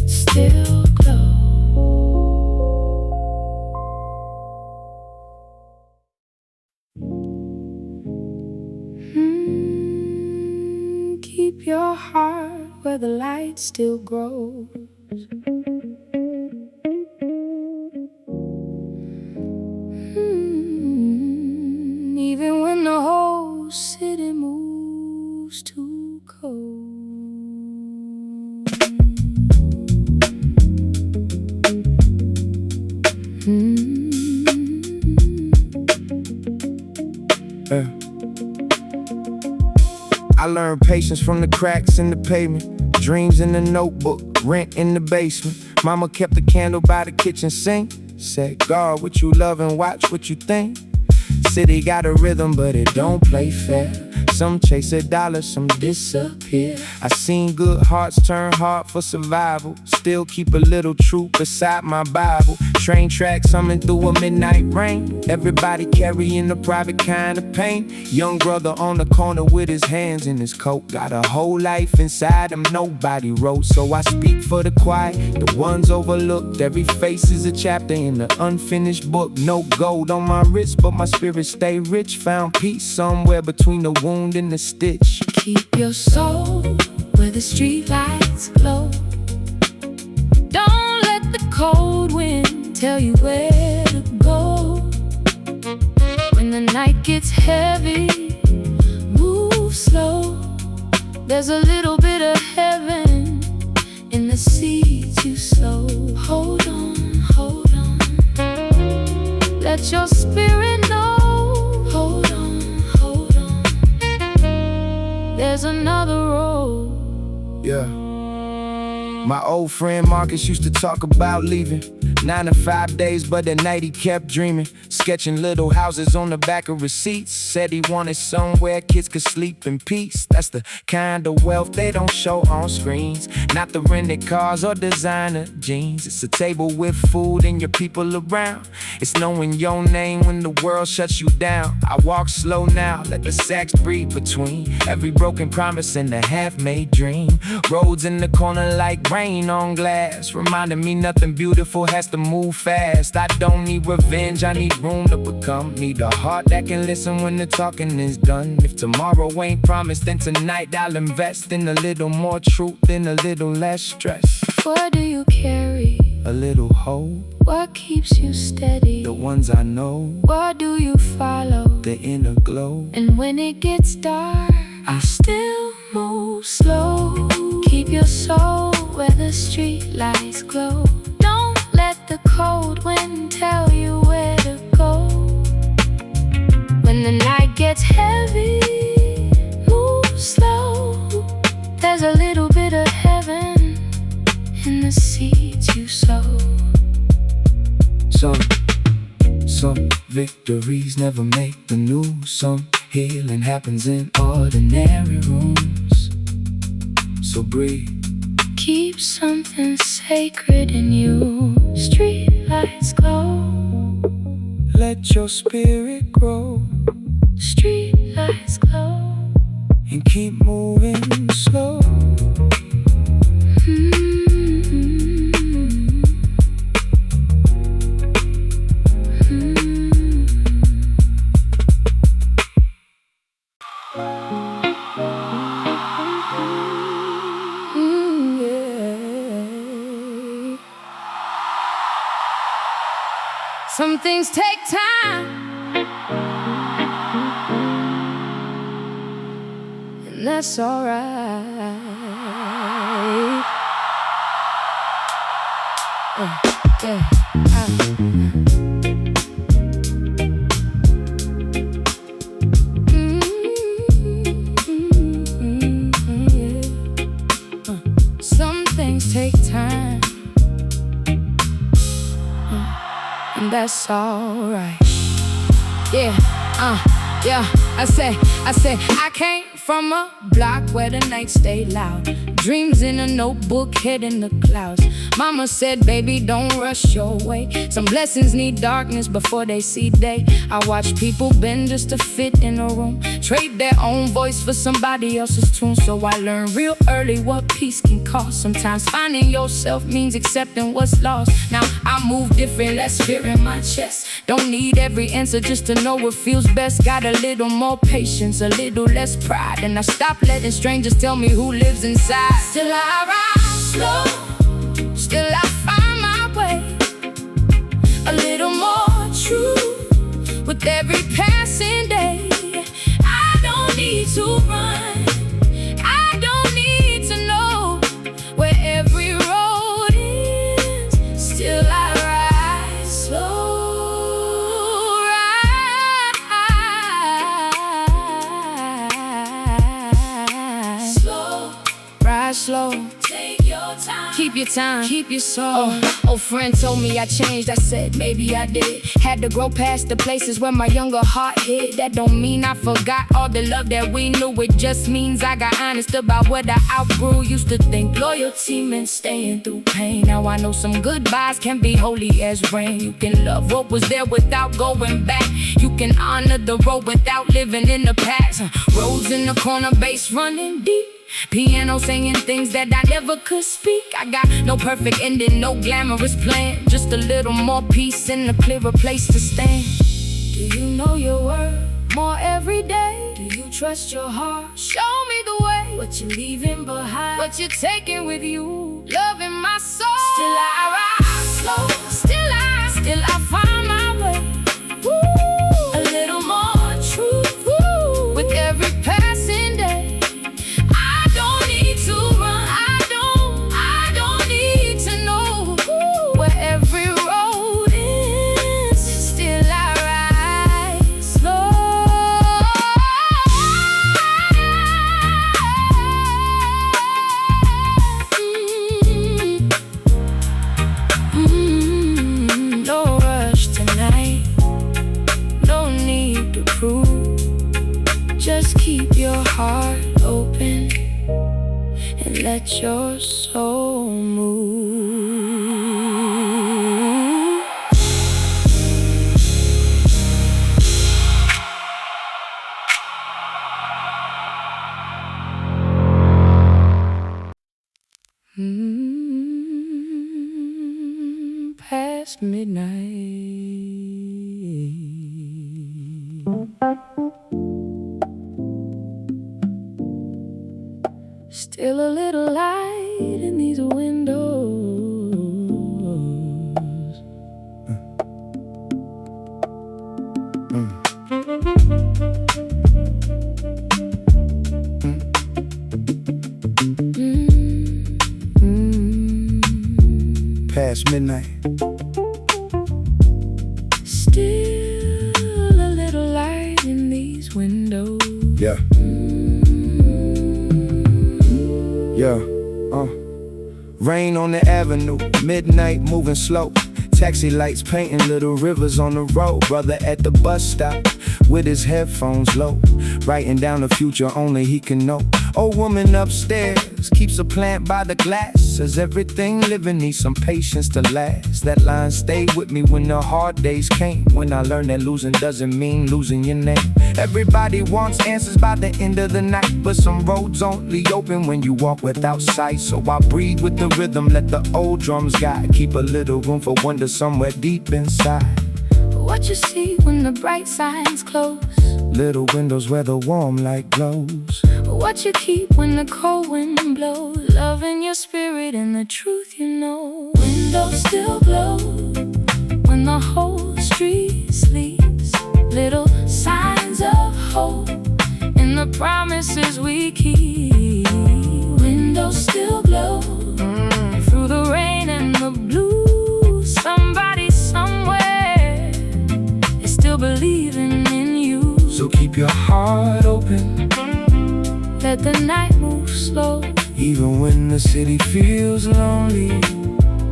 Still glow. Keep your heart where the light still grows. Even when the whole city moves too cold. I learned patience from the cracks in the pavement, dreams in the notebook, rent in the basement. Mama kept the candle by the kitchen sink, said, guard what you love and watch what you think. City got a rhythm, but it don't play fair. Some chase a dollar, some disappear. I seen good hearts turn hard for survival. Still keep a little truth beside my Bible. Train tracks humming through a midnight rain. Everybody carrying a private kind of pain. Young brother on the corner with his hands in his coat. Got a whole life inside him nobody wrote. So I speak for the quiet, the ones overlooked. Every face is a chapter in the unfinished book. No gold on my wrist, but my spirit stay rich. Found peace somewhere between the wound and the stitch. Keep your soul where the street lights glow. Don't let the cold wind tell you where to go. When the night gets heavy, move slow. There's a little bit of heaven in the seeds you sow. Hold on, hold on. Let your spirit know. Hold on, hold on. There's another road. Yeah. My old friend Marcus used to talk about leaving 9 to 5 days, but at night he kept dreaming. Sketching little houses on the back of receipts. Said he wanted somewhere kids could sleep in peace. That's the kind of wealth they don't show on screens. Not the rented cars or designer jeans. It's a table with food and your people around. It's knowing your name when the world shuts you down. I walk slow now, let the sacks breathe between every broken promise and a half-made dream. Roads in the corner like rain on glass, reminding me nothing beautiful has to move fast. I don't need revenge, I need room to become. Need a heart that can listen when the talking is done. If tomorrow ain't promised, then tonight I'll invest in a little more truth and a little less stress. What do you carry? A little hope. What keeps you steady? The ones I know. What do you follow? The inner glow. And when it gets dark, I still move slow. Keep your soul where the street lights glow. Don't let the cold wind tell you where to go. When the night gets heavy, move slow. There's a little bit of heaven in the seeds you sow. Some victories never make the news. Some healing happens in ordinary rooms. So breathe. Keep something sacred in you. Street lights glow. Let your spirit grow. Street lights glow. And keep moving slow. Some things take time, and that's alright. Some things take time, and that's alright. Yeah, I say, I came from a block where the nights stay loud. Dreams in a notebook, head in the clouds. Mama said, baby, don't rush your way. Some blessings need darkness before they see day. I watch people bend just to fit in a room, trade their own voice for somebody else's tune. So I learned real early what peace can cost. Sometimes finding yourself means accepting what's lost. Now I move different, less fear in my chest. Don't need every answer just to know what feels best. Got a little more patience, a little less pride, and I stop letting strangers tell me who lives inside. Still I rise slow, still I find my way. A little more true with every passing day. I don't need to run, I don't need to know where every road is. Still I rise slow. Slow, take your time, keep your time, keep your soul. Old friend told me I changed, I said maybe I did. Had to grow past the places where my younger heart hid. That don't mean I forgot all the love that we knew. It just means I got honest about what I outgrew. Used to think loyalty meant staying through pain. Now I know some goodbyes can be holy as rain. You can love what was there without going back. You can honor the road without living in the past. Roads in the corner, bass running deep. Piano singing things that I never could speak. I got no perfect ending, no glamorous plan. Just a little more peace and a clearer place to stand. Do you know your worth more every day? Do you trust your heart? Show me the way. What you're leaving behind, what you're taking with you. Love in my soul. Still I rise slow. Still I find my way. Woo. A little more truth. Woo. With every passing day. Just keep your heart open and let your soul move. Mm-hmm. past midnight. Still a little light in these windows. Past midnight. Still a little light in these windows. Yeah. Yeah. Rain on the avenue, midnight moving slow. Taxi lights painting little rivers on the road. Brother at the bus stop with his headphones low, writing down the future only he can know. Old woman upstairs keeps a plant by the glass. Says everything living needs some patience to last. That line stayed with me when the hard days came. When I learned that losing doesn't mean losing your name. Everybody wants answers by the end of the night, but some roads only open when you walk without sight. So I breathe with the rhythm, let the old drums guide. Keep a little room for wonder somewhere deep inside. What you see when the bright signs close? Little windows where the warm light glows. What you keep when the cold wind blows? Love in your spirit and the truth you know. Windows still glow when the whole street sleeps. Little signs of hope in the promises we keep. Windows still glow through the rain and the blue. Somebody somewhere is still believing in you. So keep your heart open, let the night move slow. even when the city feels lonely.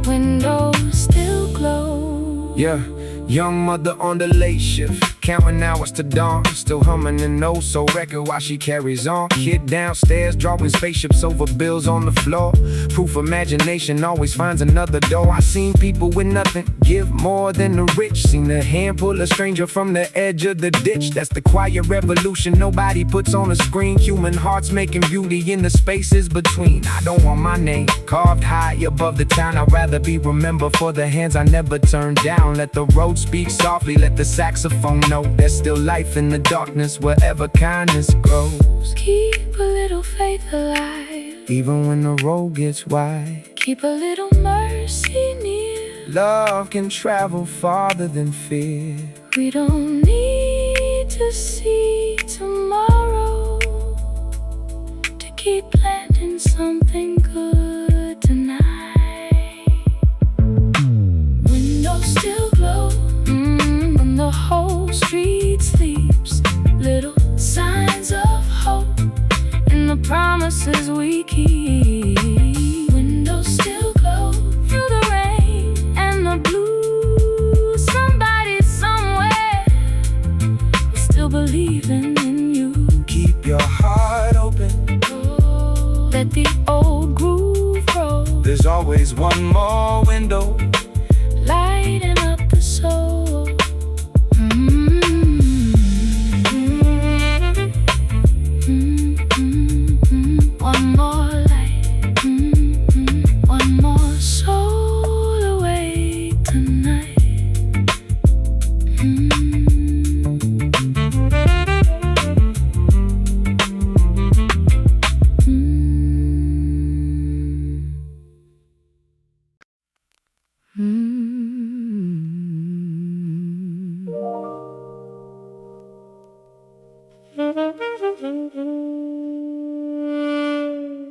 Windows still glow. Yeah, young mother on the late shift, counting hours to dawn, still humming an old soul record while she carries on. Kid downstairs drawing spaceships over bills on the floor. Proof imagination always finds another door. I seen people with nothing give more than the rich. Seen a hand pull a stranger from the edge of the ditch. That's the quiet revolution nobody puts on a screen. Human hearts making beauty in the spaces between. I don't want my name carved high above the town. I'd rather be remembered for the hands I never turned down. Let the road speak softly, let the saxophone know there's still life in the darkness wherever kindness grows. Keep a little faith alive, even when the road gets wide. keep a little mercy near. Love can travel farther than fear. We don't need to see tomorrow to keep planting something good tonight. Windows still glow when the whole street sleeps. Little signs of hope in the promises we keep. Windows still glow through the rain and the blue. Somebody somewhere is still believing in you. Keep your heart open, Let the old groove grow, there's always one more window. lighting up the soul. One more light, one more soul awake tonight.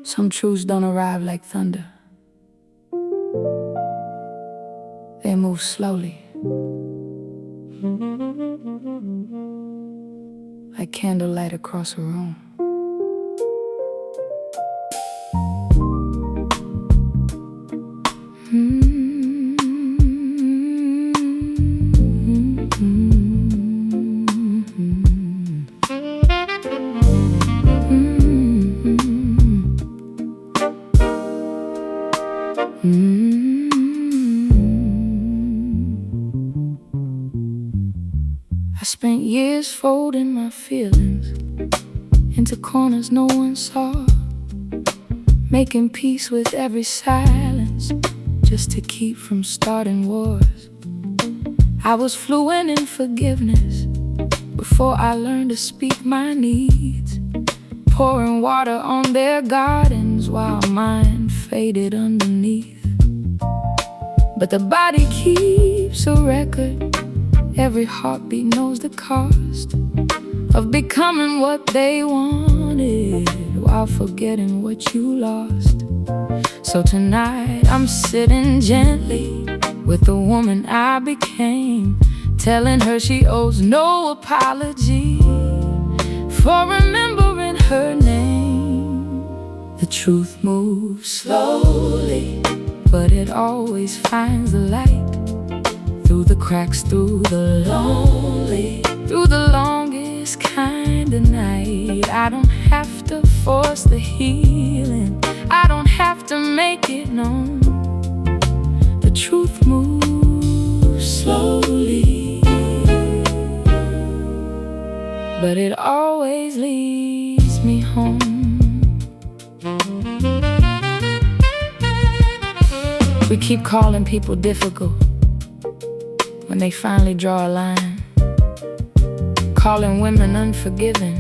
Some truths don't arrive like thunder. They move slowly, like candlelight across a room. I spent years folding my feelings into corners no one saw, making peace with every silence, just to keep from starting wars. I was fluent in forgiveness before I learned to speak my needs, pouring water on their gardens while mine faded underneath. But the body keeps a record. Every heartbeat knows the cost of becoming what they wanted while forgetting what you lost. So tonight I'm sitting gently with the woman I became, telling her she owes no apology for remembering her name. The truth moves slowly, but it always finds the light through the cracks, through the lonely, through the longest kind of night. I don't have to force the healing, I don't have to make it known. The truth moves slowly, but it always leads me home. We keep calling people difficult when they finally draw a line, calling women unforgiving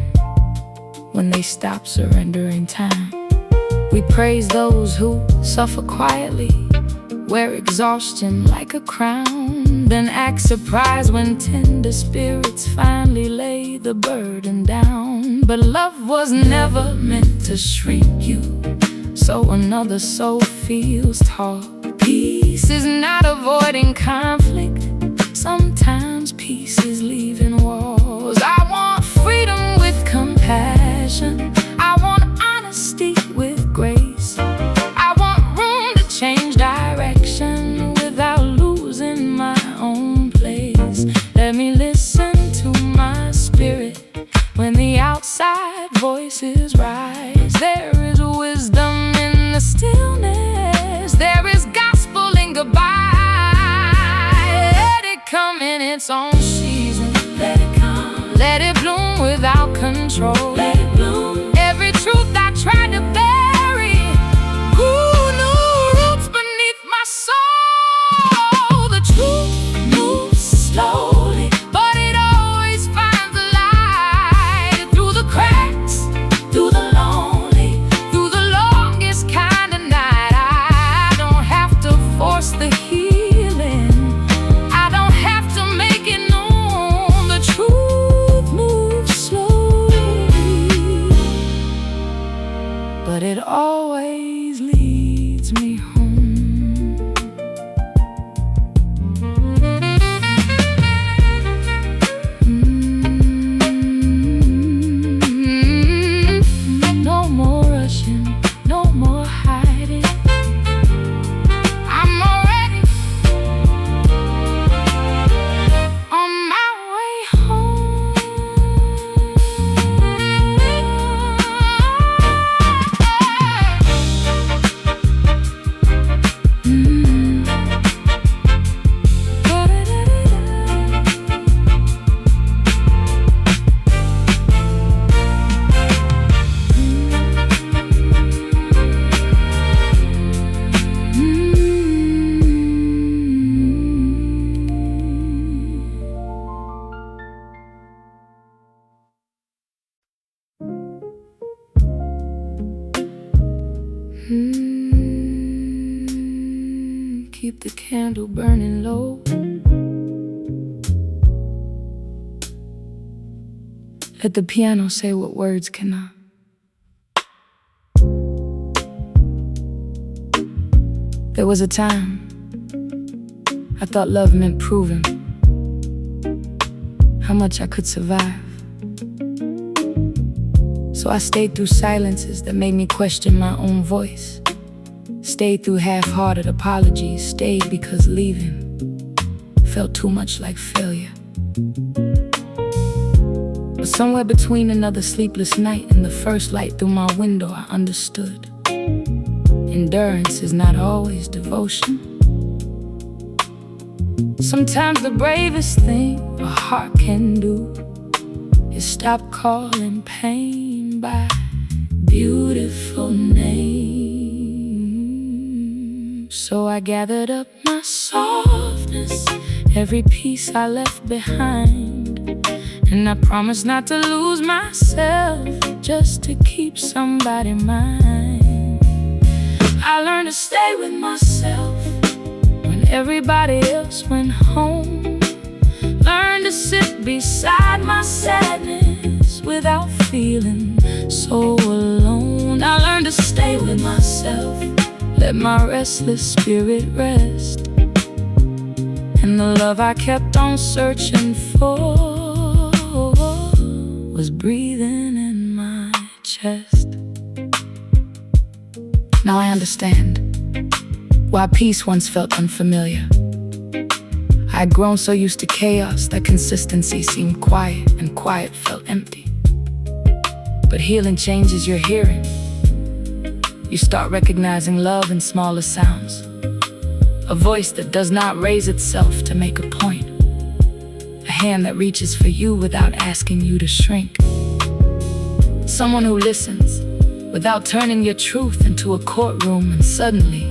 when they stop surrendering time. We praise those who suffer quietly, wear exhaustion like a crown, then act surprised when tender spirits finally lay the burden down. But love was never meant to shrink you, so another soul feels tall. Peace is not avoiding conflict, sometimes peace is leaving walls. I want freedom with compassion, I want honesty with grace. I want room to change direction without losing my own place. Let me listen to my spirit when the outside voices rise. There is wisdom in the stillness, there is gospel in goodbye. Let it come in its own season, let it come, let it bloom without control. Let it bloom. Every truth I tried to bury, who knew roots beneath my soul? The truth moves slowly, but it always finds a light through the cracks, through the lonely, through the longest kind of night. I don't have to force the healing, I don't have to make it known. The truth moves slowly, but it always leads me home. No more rushing, no more hiding, I'm already on my way home. Keep the candle burning low, let the piano say what words cannot. There was a time I thought love meant proving how much I could survive. So I stayed through silences that made me question my own voice, stayed through half-hearted apologies, stayed because leaving felt too much like failure. But somewhere between another sleepless night and the first light through my window, I understood endurance is not always devotion. Sometimes the bravest thing a heart can do is stop calling pain by beautiful name. So I gathered up my softness, every piece I left behind, and I promised not to lose myself just to keep somebody mine. I learned to stay with myself when everybody else went home. Learned to sit beside my sadness without feeling so alone. I learned to stay with myself, let my restless spirit rest, and the love I kept on searching for was breathing in my chest. Now I understand why peace once felt unfamiliar. I had grown so used to chaos that consistency seemed quiet, and quiet felt empty. But healing changes your hearing. You start recognizing love in smaller sounds, a voice that does not raise itself to make a point, a hand that reaches for you without asking you to shrink, someone who listens without turning your truth into a courtroom. And suddenly,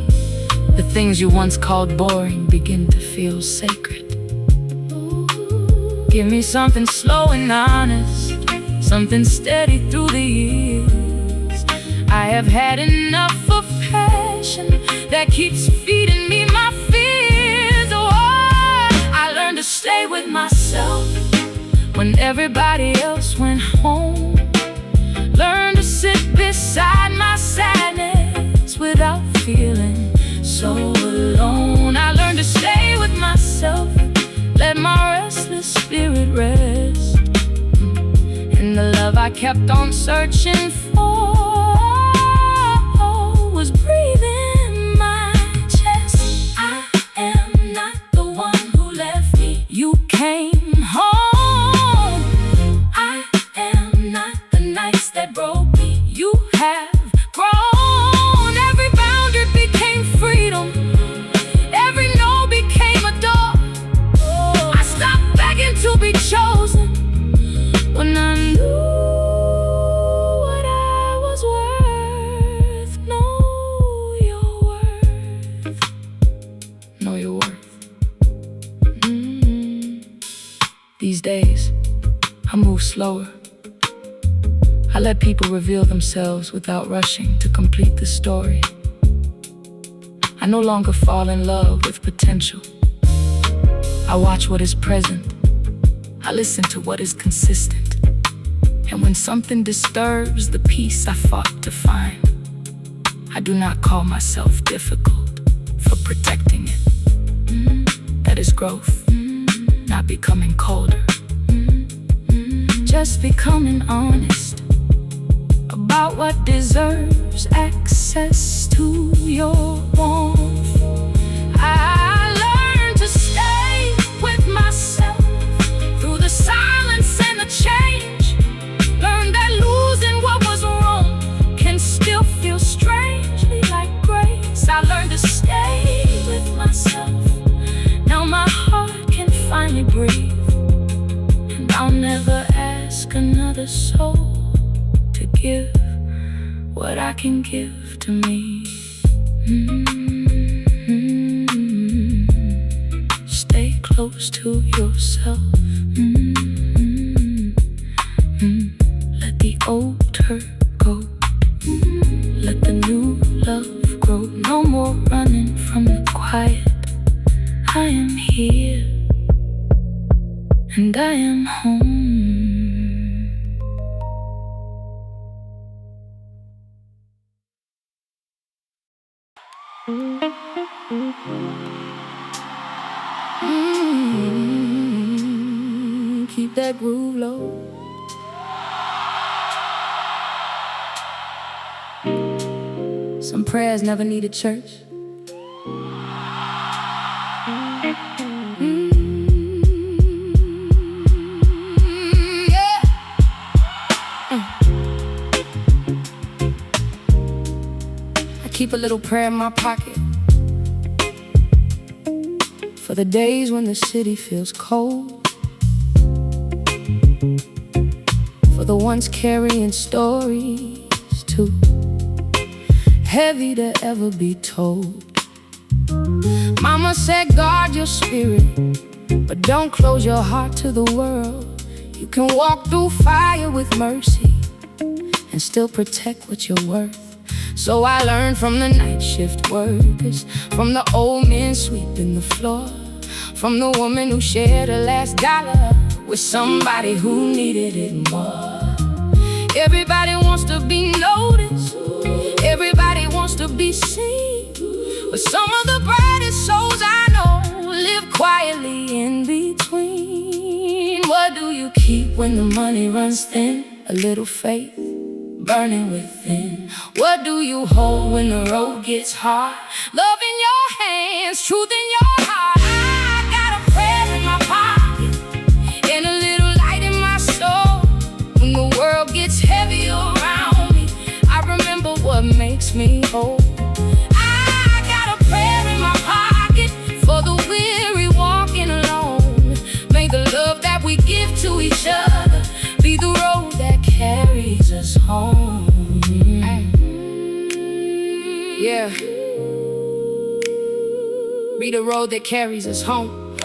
the things you once called boring begin to feel sacred. Give me something slow and honest, something steady through the years. I have had enough of passion that keeps feeding me my fears. Oh, I learned to stay with myself when everybody else went home. Learned to sit beside my sadness without feeling so alone. I learned to stay with myself, let my restless spirit rest, and the love I kept on searching for was breathing in my chest. I am not the one who left me. You came home. I am not the nights that broke me. You have grown. Every boundary became freedom. Every no became a door. I stopped begging to be chosen when I knew what I was worth. Know your worth. Know your worth. These days, I move slower. I let people reveal themselves without rushing to complete the story. I no longer fall in love with potential. I watch what is present. I listen to what is consistent. And when something disturbs the peace I fought to find, I do not call myself difficult for protecting it. That is growth, not becoming colder. Just becoming honest about what deserves access to your warmth. I learned to stay with myself through the silence and the change. Learned that losing what was wrong can still feel strangely like grace. I learned to stay with myself. Now my heart can finally breathe, and I'll never ask another soul to give what I can give to me. Stay close to yourself. Let the old hurt go. Let the new love grow. No more running from the quiet. I am here, and I am home. Keep that groove low. Some prayers never needed church. Keep a little prayer in my pocket for the days when the city feels cold, for the ones carrying stories too heavy to ever be told. Mama said guard your spirit, but don't close your heart to the world. You can walk through fire with mercy and still protect what you're worth. So I learned from the night shift workers, from the old men sweeping the floor, from the woman who shared her last dollar with somebody who needed it more. Everybody wants to be noticed, everybody wants to be seen, but some of the brightest souls I know live quietly in between. What do you keep when the money runs thin? A little faith burning within. What do you hold when the road gets hard? Love in your hands, truth in your heart. I got a prayer in my pocket and a little light in my soul. When the world gets heavy around me, I remember what makes me whole. I got a prayer in my pocket for the weary walking alone. May the love that we give to each other be the road that carries us home. Yeah, be the road that carries us home.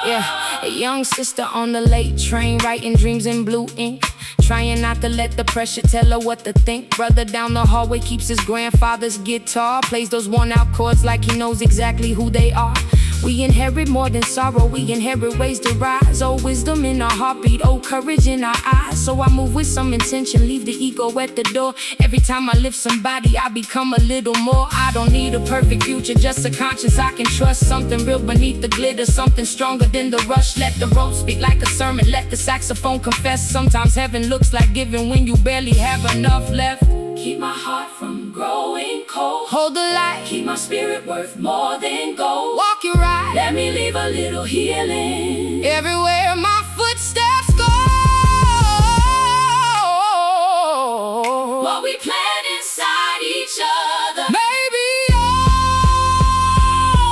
Yeah, a young sister on the late train, writing dreams in blue ink, trying not to let the pressure tell her what to think. Brother down the hallway keeps his grandfather's guitar, plays those worn-out chords like he knows exactly who they are. We inherit more than sorrow, we inherit ways to rise. Oh, wisdom in our heartbeat, oh, courage in our eyes. So I move with some intention, leave the ego at the door. Every time I lift somebody, I become a little more. I don't need a perfect future, just a conscience I can trust. Something real beneath the glitter, something stronger than the rush. Let the rope speak like a sermon, let the saxophone confess. Sometimes heaven looks like giving when you barely have enough left. Keep my heart from growing cold, hold the light, keep my spirit worth more than gold. Walk it right, let me leave a little healing everywhere my footsteps go. What we plant inside each other, maybe all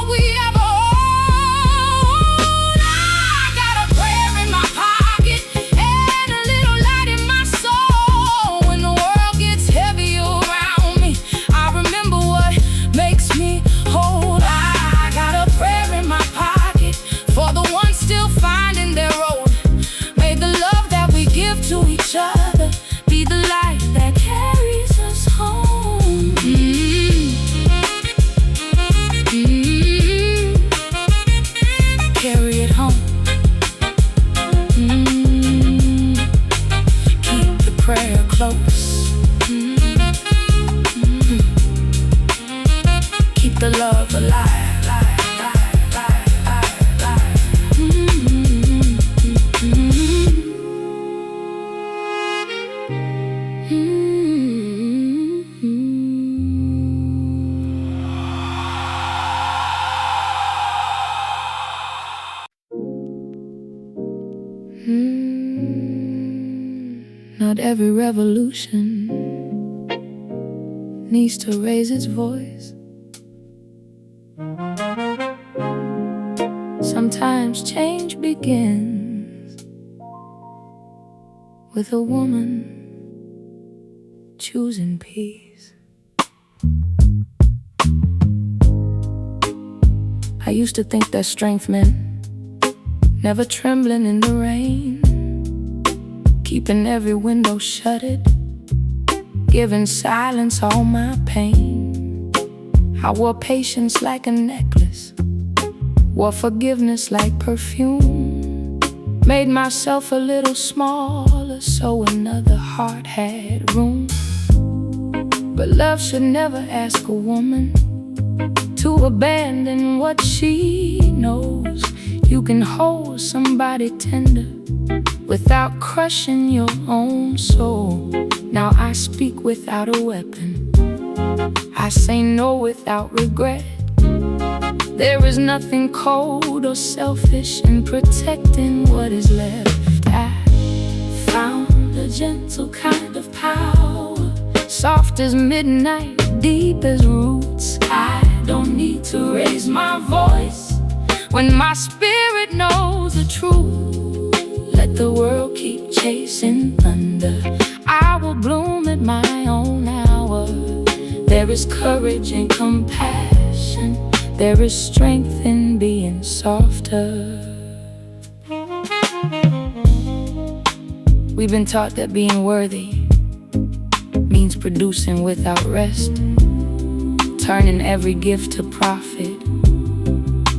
we ever own. I got a prayer in my pocket and a little light in my soul. When the world gets heavy around me, I remember what makes me whole. I got a prayer in my pocket for the ones still finding their road. May the love that we give to each other be the light that carries us home. Carry it home. Keep the prayer close. Keep the love alive. Not every revolution needs to raise its voice. Sometimes change begins with a woman choosing peace. I used to think that strength meant never trembling in the rain, keeping every window shuttered, giving silence all my pain. I wore patience like a necklace, wore forgiveness like perfume, made myself a little smaller so another heart had room. But love should never ask a woman to abandon what she knows. You can hold somebody tender without crushing your own soul. Now I speak without a weapon, I say no without regret. There is nothing cold or selfish in protecting what is left. I found a gentle kind of power, soft as midnight, deep as roots. I don't need to raise my voice when my spirit knows the truth. Let the world keep chasing thunder, I will bloom at my own hour. There is courage in compassion. There is strength in being softer. We've been taught that being worthy means producing without rest, turning every gift to profit,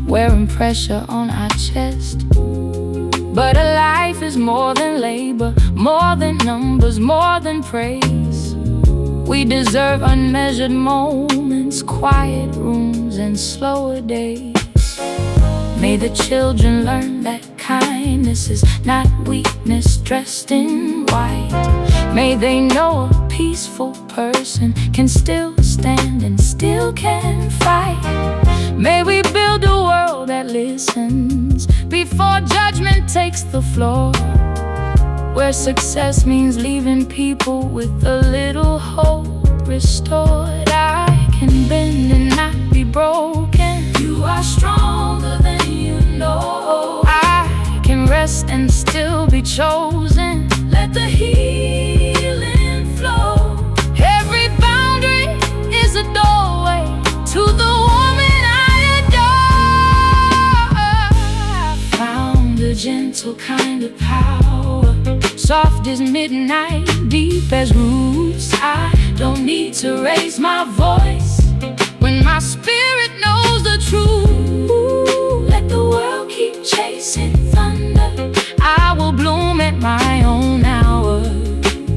wearing pressure on our chest. But a life is more than labor, more than numbers, more than praise. We deserve unmeasured moments, quiet rooms, and slower days. May the children learn that kindness is not weakness dressed in white. May they know a peaceful person can still stand and still can fight. May we build a world that listens before judgment takes the floor, where success means leaving people with a little hope restored. I can bend and not be broken. You are stronger than you know. I can rest and still be chosen. Let the healing flow. Every boundary is a doorway to the woman I adore. I found a gentle kind of power, soft as midnight, deep as roots. I don't need to raise my voice when my spirit knows the truth. Let the world keep chasing thunder, I will bloom at my own hour.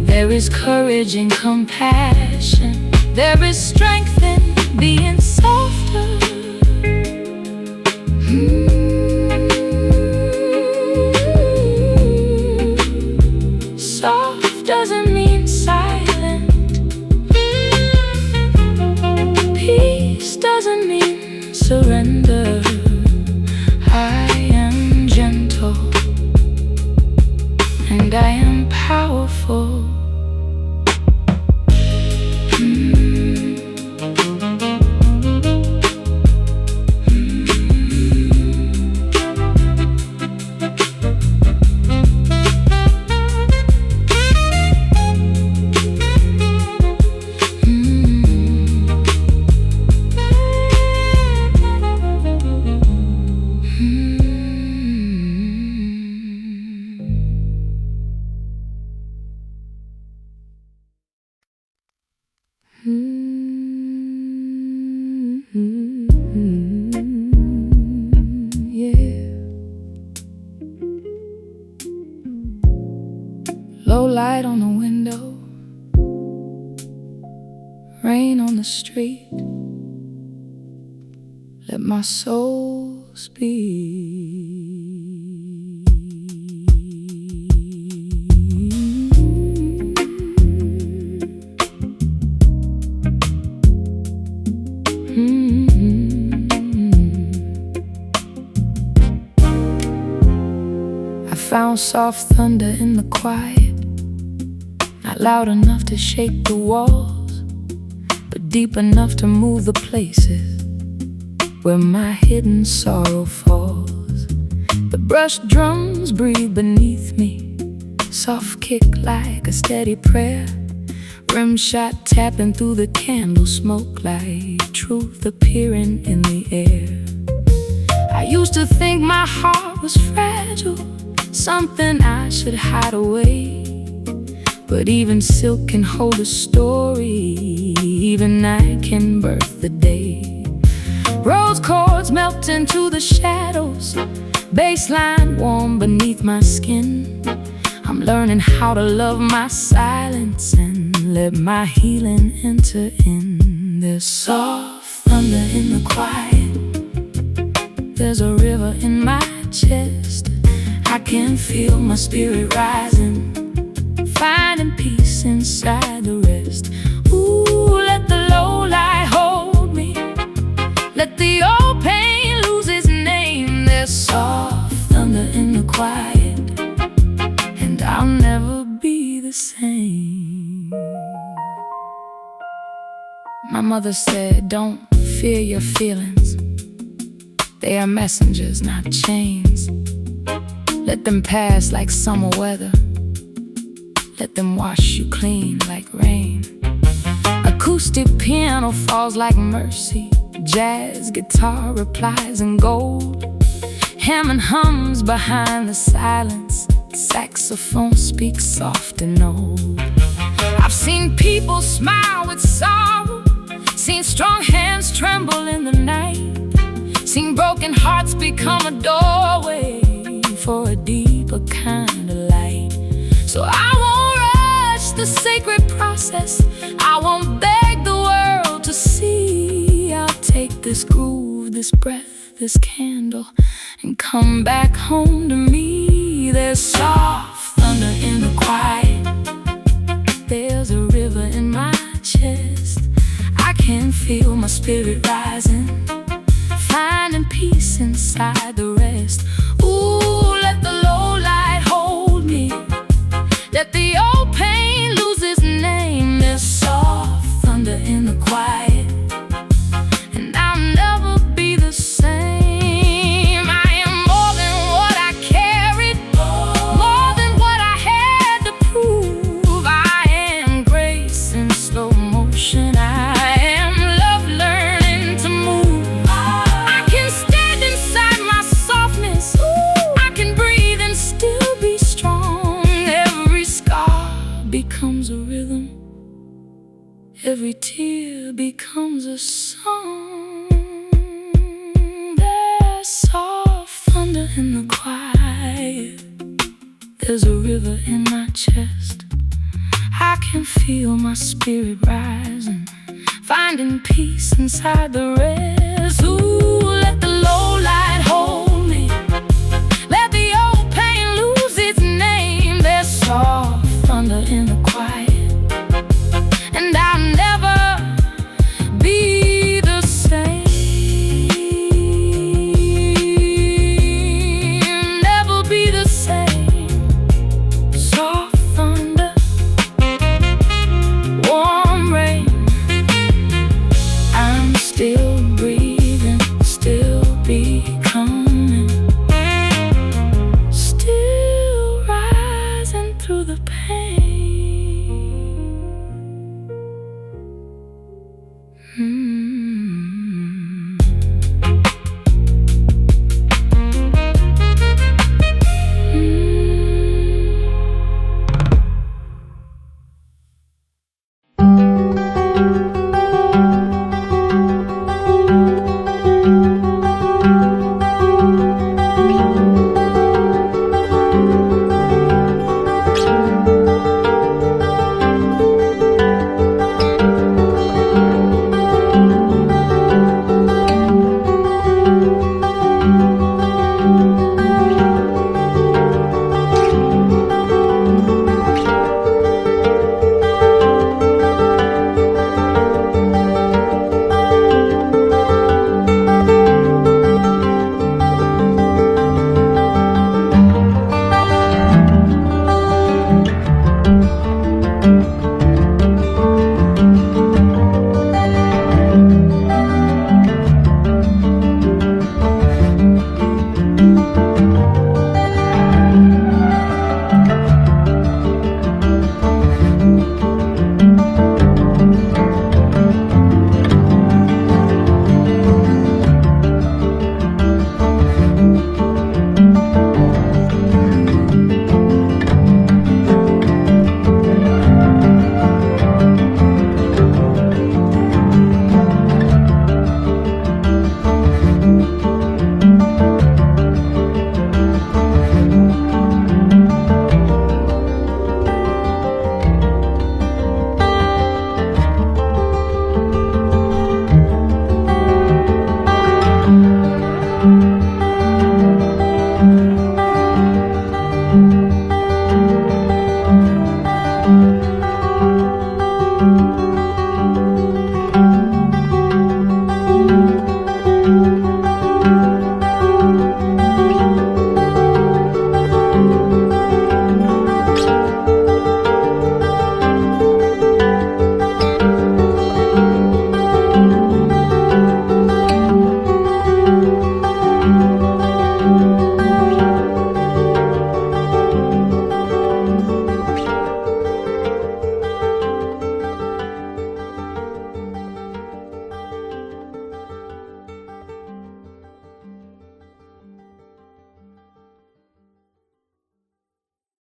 There is courage in compassion. There is strength in being softer. Soft doesn't mean silent. Peace doesn't mean surrender. I am gentle and I am powerful. Yeah. Low light on the window, rain on the street. Let my soul speak. I found soft thunder in the quiet, not loud enough to shake the walls, but deep enough to move the places where my hidden sorrow falls. The brushed drums breathe beneath me, soft kick like a steady prayer. Rim shot tapping through the candle smoke like truth appearing in the air. I used to think my heart was fragile, something I should hide away. But even silk can hold a story, even night can birth the day. Rose chords melt into the shadows, baseline warm beneath my skin. I'm learning how to love my silence and let my healing enter in. There's soft thunder in the quiet, there's a river in my chest. I can feel my spirit rising, finding peace inside the rest. Ooh, let the low light hold me, let the old pain lose its name. There's soft thunder in the quiet, and I'll never be the same. My mother said, don't fear your feelings, they are messengers, not chains. Let them pass like summer weather, let them wash you clean like rain. A Acoustic piano falls like mercy. Jazz guitar replies in gold. Hammond hums behind the silence. Saxophone speaks soft and old. I've seen people smile with sorrow, seen strong hands tremble in the night, seen broken hearts become a doorway for a deeper kind of light. So I won't rush the sacred process, I won't beg the world to see. I'll take this groove, this breath, this candle, and come back home to me. There's soft thunder in the quiet, there's a river in my chest. I can feel my spirit rising, finding peace inside the rest. Ooh, let the low light hold me, let the old pain lose its name. There's soft thunder in the quiet, and I'll never be the same. I am more than what I carried, more than what I had to prove. I am grace in slow motion, I am love learning to move. I can stand inside my softness, I can breathe and still be strong. Every scar becomes a rhythm, every tear becomes a song. There's soft thunder in the quiet, there's a river in my chest. I can feel my spirit rising, finding peace inside the rest. Ooh, let the low light hold me, let the old pain lose its name. There's soft thunder in the quiet, and I'll never be the same. Never be the same. Soft thunder, warm rain, I'm still breathing, still becoming, still rising through the pain.